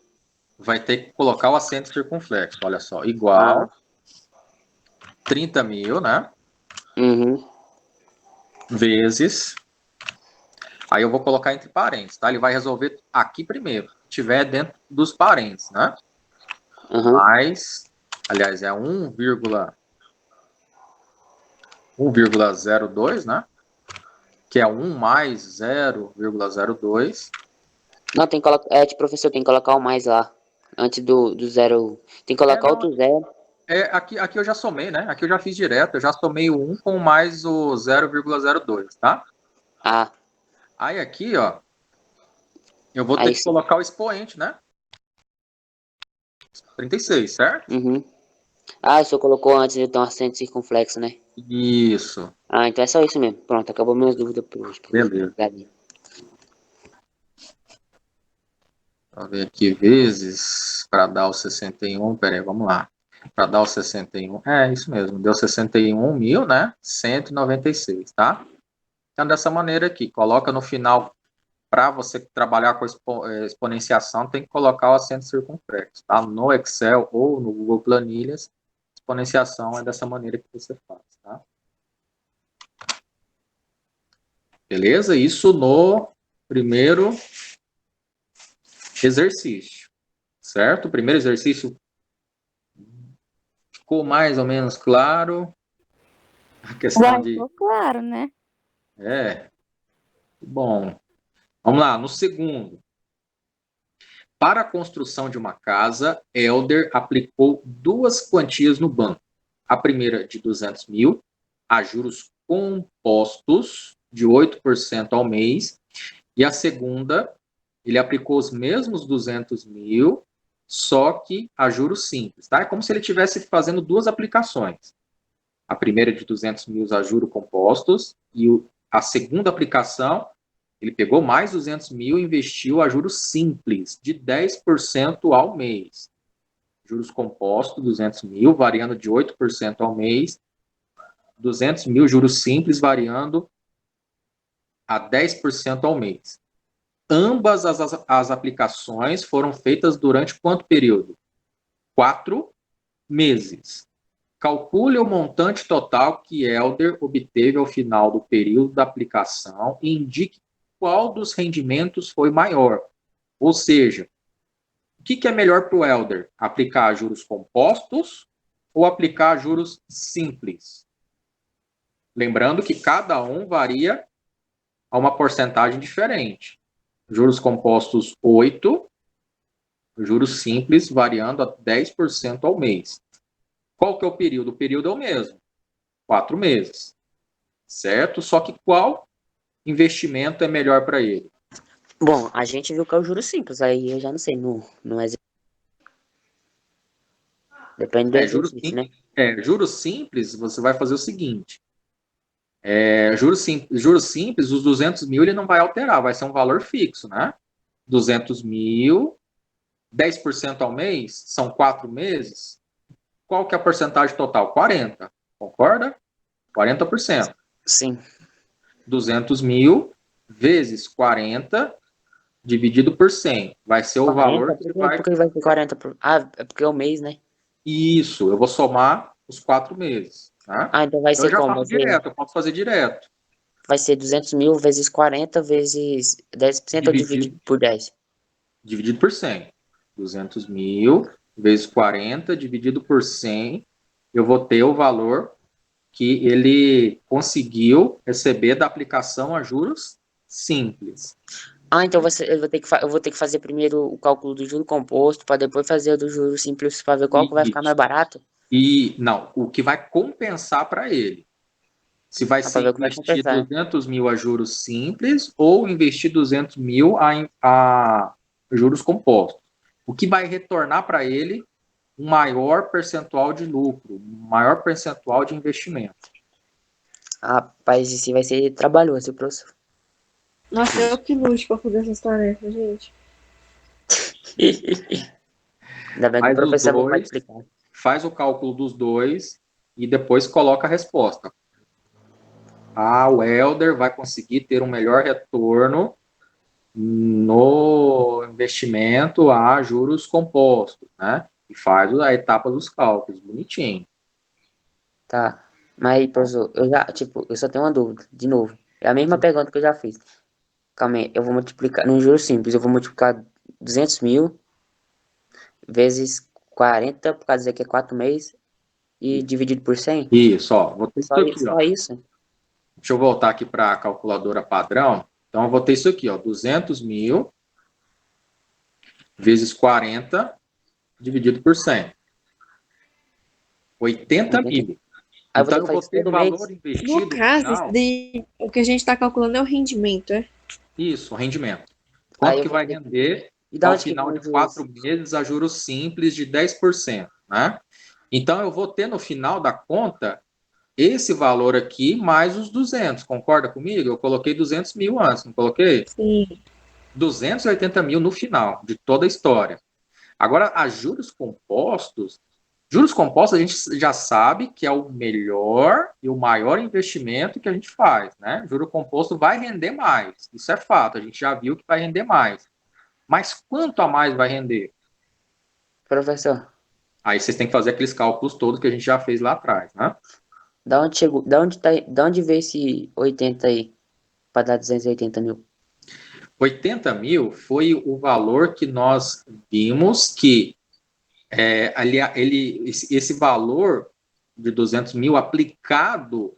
Vai ter que colocar o acento circunflexo, olha só. Ah, Igual 30 mil, né? uhum. Vezes. Aí eu vou colocar entre parênteses, tá? Ele vai resolver aqui primeiro. Se tiver dentro dos parênteses, né? Uhum. Mais, aliás, é 1,02, né? Que é 1 mais 0,02. Não, tem que colocar. Professor, tem que colocar o mais lá. Antes do zero. Tem que colocar Não, outro zero. aqui eu já somei, né? Aqui eu já fiz direto. Eu já somei o 1 com mais o 0,02, tá? Ah, Aí aqui, ó, eu vou ter aí que sim. colocar o expoente, né? 36, certo? Uhum. Ah, o senhor colocou antes de ter um acento circunflexo, né? Isso. Ah, então é só isso mesmo. Pronto, acabou minhas dúvidas por hoje. Beleza. Obrigado. Vamos ver aqui, vezes, para dar o 61, peraí, vamos lá. Para dar o 61, isso mesmo, deu 61 mil, né? 196, tá? Então, dessa maneira aqui, coloca no final para você trabalhar com exponenciação, tem que colocar o acento circunflexo, tá? No Excel ou no Google Planilhas, exponenciação é dessa maneira que você faz, tá? Beleza? Isso no primeiro exercício, certo? O primeiro exercício ficou mais ou menos claro. A questão Já de... ficou claro, né? Bom. Vamos lá, no segundo. Para a construção de uma casa, Helder aplicou duas quantias no banco. A primeira de 200 mil, a juros compostos de 8% ao mês. E a segunda, ele aplicou os mesmos 200 mil, só que a juros simples. Tá? É como se ele estivesse fazendo duas aplicações. A primeira de 200 mil a juros compostos e a segunda aplicação, ele pegou mais 200 mil e investiu a juros simples, de 10% ao mês. Juros compostos, 200 mil, variando de 8% ao mês. 200 mil juros simples, variando a 10% ao mês. Ambas as aplicações foram feitas durante quanto período? 4 meses. Calcule o montante total que Helder obteve ao final do período da aplicação e indique qual dos rendimentos foi maior. Ou seja, o que é melhor para o Helder? Aplicar juros compostos ou aplicar juros simples? Lembrando que cada um varia a uma porcentagem diferente. Juros compostos 8%, juros simples variando a 10% ao mês. Qual que é o período? O período é o mesmo, 4 meses, certo? Só que qual investimento é melhor para ele? Bom, a gente viu que é o juros simples, aí eu já não sei, não é... Depende do exercício, né? Juros simples, você vai fazer o seguinte. Juros simples, os 200 mil ele não vai alterar, vai ser um valor fixo, né? 200 mil, 10% ao mês, são 4 meses. Qual que é a porcentagem total? 40%, concorda? 40%. Sim. 200 mil vezes 40 dividido por 100. Vai ser o 40, valor que vai... Por que vai ser 40? É porque é o mês, né? Isso, eu vou somar os 4 meses. Tá? Então vai ser eu já como? faço direto, eu posso fazer direto. Vai ser 200 mil vezes 40 vezes 10% ou dividido por 10? Dividido por 100. 200 mil vezes 40 dividido por 100, eu vou ter o valor que ele conseguiu receber da aplicação a juros simples. Então eu vou ter que fazer primeiro o cálculo do juro composto para depois fazer o do juro simples para ver qual que vai ficar mais barato? Não, o que vai compensar para ele. Se vai ser investir 200 mil a juros simples ou investir 200 mil a juros compostos. O que vai retornar para ele um maior percentual de lucro, um maior percentual de investimento. Rapaz, isso vai ser trabalhoso, professor. Nossa, eu que luto para fazer essas tarefas, gente. Ainda bem que o professor vai explicar. Faz o cálculo dos dois e depois coloca a resposta. O Helder vai conseguir ter um melhor retorno no investimento a juros compostos, né? E faz a etapa dos cálculos, bonitinho. Tá, mas, professor, eu só tenho uma dúvida, de novo. É a mesma pergunta que eu já fiz. Calma aí, eu vou multiplicar, no juro simples, eu vou multiplicar 200 mil vezes 40, por causa dizer que é 4 meses, e dividido por 100? Isso, ó. Vou ter só isso? Deixa eu voltar aqui para a calculadora padrão. Então, eu vou ter isso aqui, ó. 200 mil vezes 40 dividido por 100. 80 mil. Então, eu vou ter o valor investido. No caso, o que a gente está calculando é o rendimento, é? Isso, o rendimento. Quanto que vai render ao final de 4 meses a juros simples de 10%, né? Então, eu vou ter no final da conta esse valor aqui mais os 200, concorda comigo? Eu coloquei 200 mil antes, não coloquei? Sim. 280 mil no final de toda a história. Agora, a juros compostos, Juros compostos a gente já sabe que é o melhor e o maior investimento que a gente faz, né? Juro composto vai render mais, isso é fato, a gente já viu que vai render mais. Mas quanto a mais vai render? Professor, Aí vocês têm que fazer aqueles cálculos todos que a gente já fez lá atrás, né? da onde chegou, da onde veio esse 80 aí, pra dar 280 mil? 80 mil foi o valor que nós vimos que esse valor de 200 mil aplicado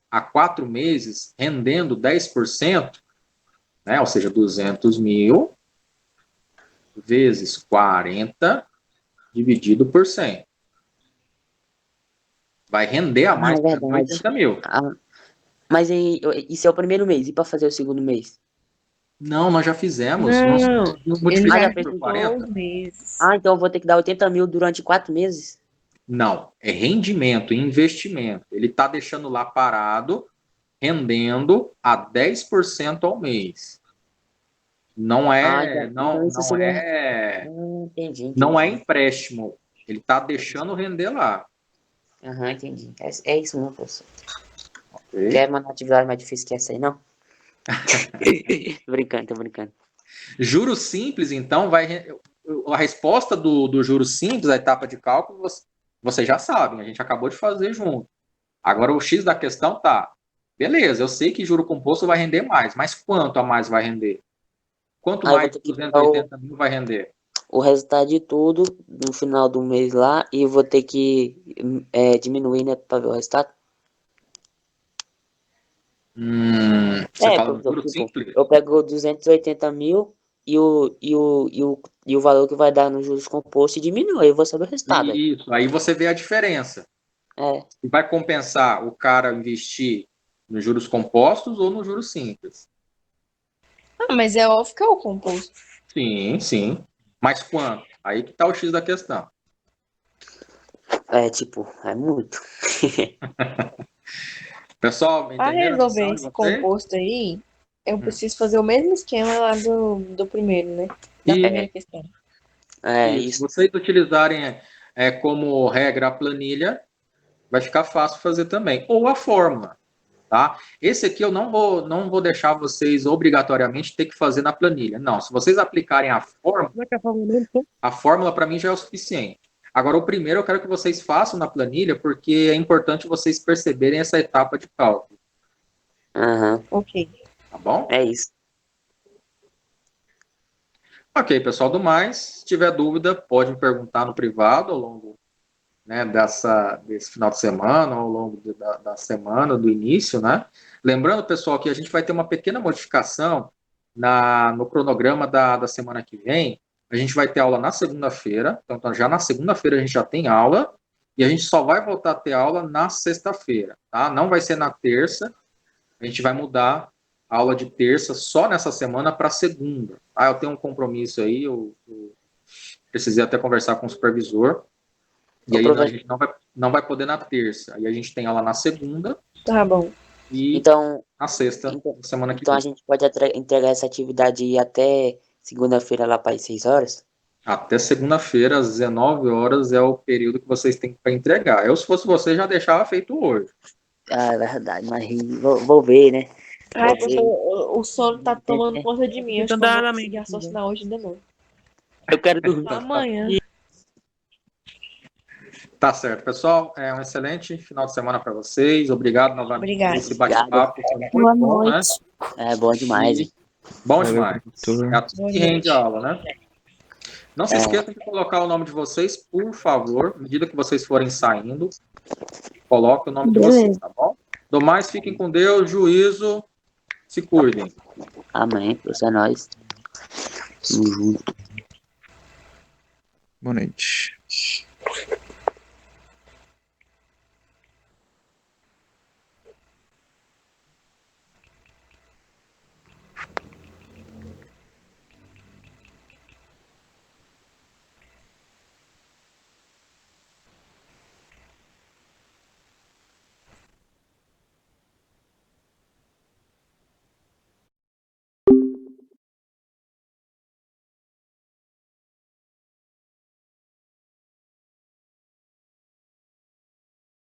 a 4 meses, rendendo 10%, né? Ou seja, 200 mil vezes 40 dividido por 100. Vai render a mais É de verdade. 80 mil. Mas isso é o primeiro mês, e pra fazer o segundo mês? Não, nós já fizemos. Não, Nós ele multiplicamos já já fez por contou 40. os meses. Então eu vou ter que dar 80 mil durante 4 meses? Não, é rendimento, investimento. Ele está deixando lá parado, rendendo a 10% ao mês. Não é, então isso não seria... é, entendi. não é empréstimo. Ele está deixando render lá. Aham, entendi. É isso mesmo, professor. Ok? Quer mandar atividade mais difícil que essa aí, não? Tô brincando. Juros simples, então, a resposta do juros simples, a etapa de cálculo, vocês já sabem, a gente acabou de fazer junto. Agora, o X da questão tá, beleza, eu sei que juro composto vai render mais, mas quanto a mais vai render? Quanto Aí eu vou mais ter de que dar 280 mil vai render? o resultado de tudo no final do mês lá e eu vou ter que diminuir, né, pra ver o resultado. Você fala no Professor, juro tipo, simples? eu pego 280 mil e o valor que vai dar nos juros compostos e diminui, aí eu vou saber o resultado aí. Isso, aí você vê a diferença. É, E vai compensar o cara investir nos juros compostos ou nos juros simples? Ah, mas é óbvio que é o composto. Sim, sim. Mas quanto? Aí que tá o X da questão. tipo, é muito. Pessoal, Para entenderam a resolver missão de esse vocês? composto aí, eu preciso fazer o mesmo esquema lá do primeiro, né? Da E primeira questão. se Isso. vocês utilizarem como regra a planilha, vai ficar fácil fazer também. Ou a fórmula, tá? Esse aqui eu não vou deixar vocês obrigatoriamente ter que fazer na planilha. Não, se vocês aplicarem Como é que é a fórmula mesmo? a fórmula para mim já é o suficiente. Agora, o primeiro eu quero que vocês façam na planilha, porque é importante vocês perceberem essa etapa de cálculo, Aham, Ok. tá bom? é isso. Ok, pessoal, do mais, se tiver dúvida, pode me perguntar no privado ao longo, né, desse final de semana, ao longo da semana, do início, né? Lembrando, pessoal, que a gente vai ter uma pequena modificação no cronograma da semana que vem. A gente vai ter aula na segunda-feira, então já na segunda-feira a gente já tem aula, e a gente só vai voltar a ter aula na sexta-feira, tá? Não vai ser na terça, a gente vai mudar a aula de terça só nessa semana para segunda. Eu tenho um compromisso aí, eu precisei até conversar com o supervisor, e Ô, aí a professor, gente não vai poder na terça. Aí a gente tem aula na segunda Tá bom. e então, na sexta, então, na semana que então a vem. gente pode entregar essa atividade até segunda-feira lá para as 6 horas? Até segunda-feira, às 19 horas, é o período que vocês têm para entregar. Eu, se fosse você, já deixava feito hoje. É verdade, mas vou ver, né? Ai, Vou professor, ver. o sono tá tomando conta de mim. Acho que eu não vou conseguir raciocinar hoje ainda não. Eu quero dormir. Só amanhã. Tá certo, pessoal. É um excelente final de semana para vocês. Obrigado novamente por Obrigada. esse bate-papo. Foi Boa bom, né? noite. É bom demais, hein? Bom Valeu, demais. professor. É assim que rende a aula, né? Não se esqueçam de colocar o nome de vocês, por favor. À medida que vocês forem saindo, coloque o nome de vocês, tá bom? Do mais, fiquem com Deus, juízo, se cuidem. Amém, professor, é nóis. Tamo junto. Boa noite.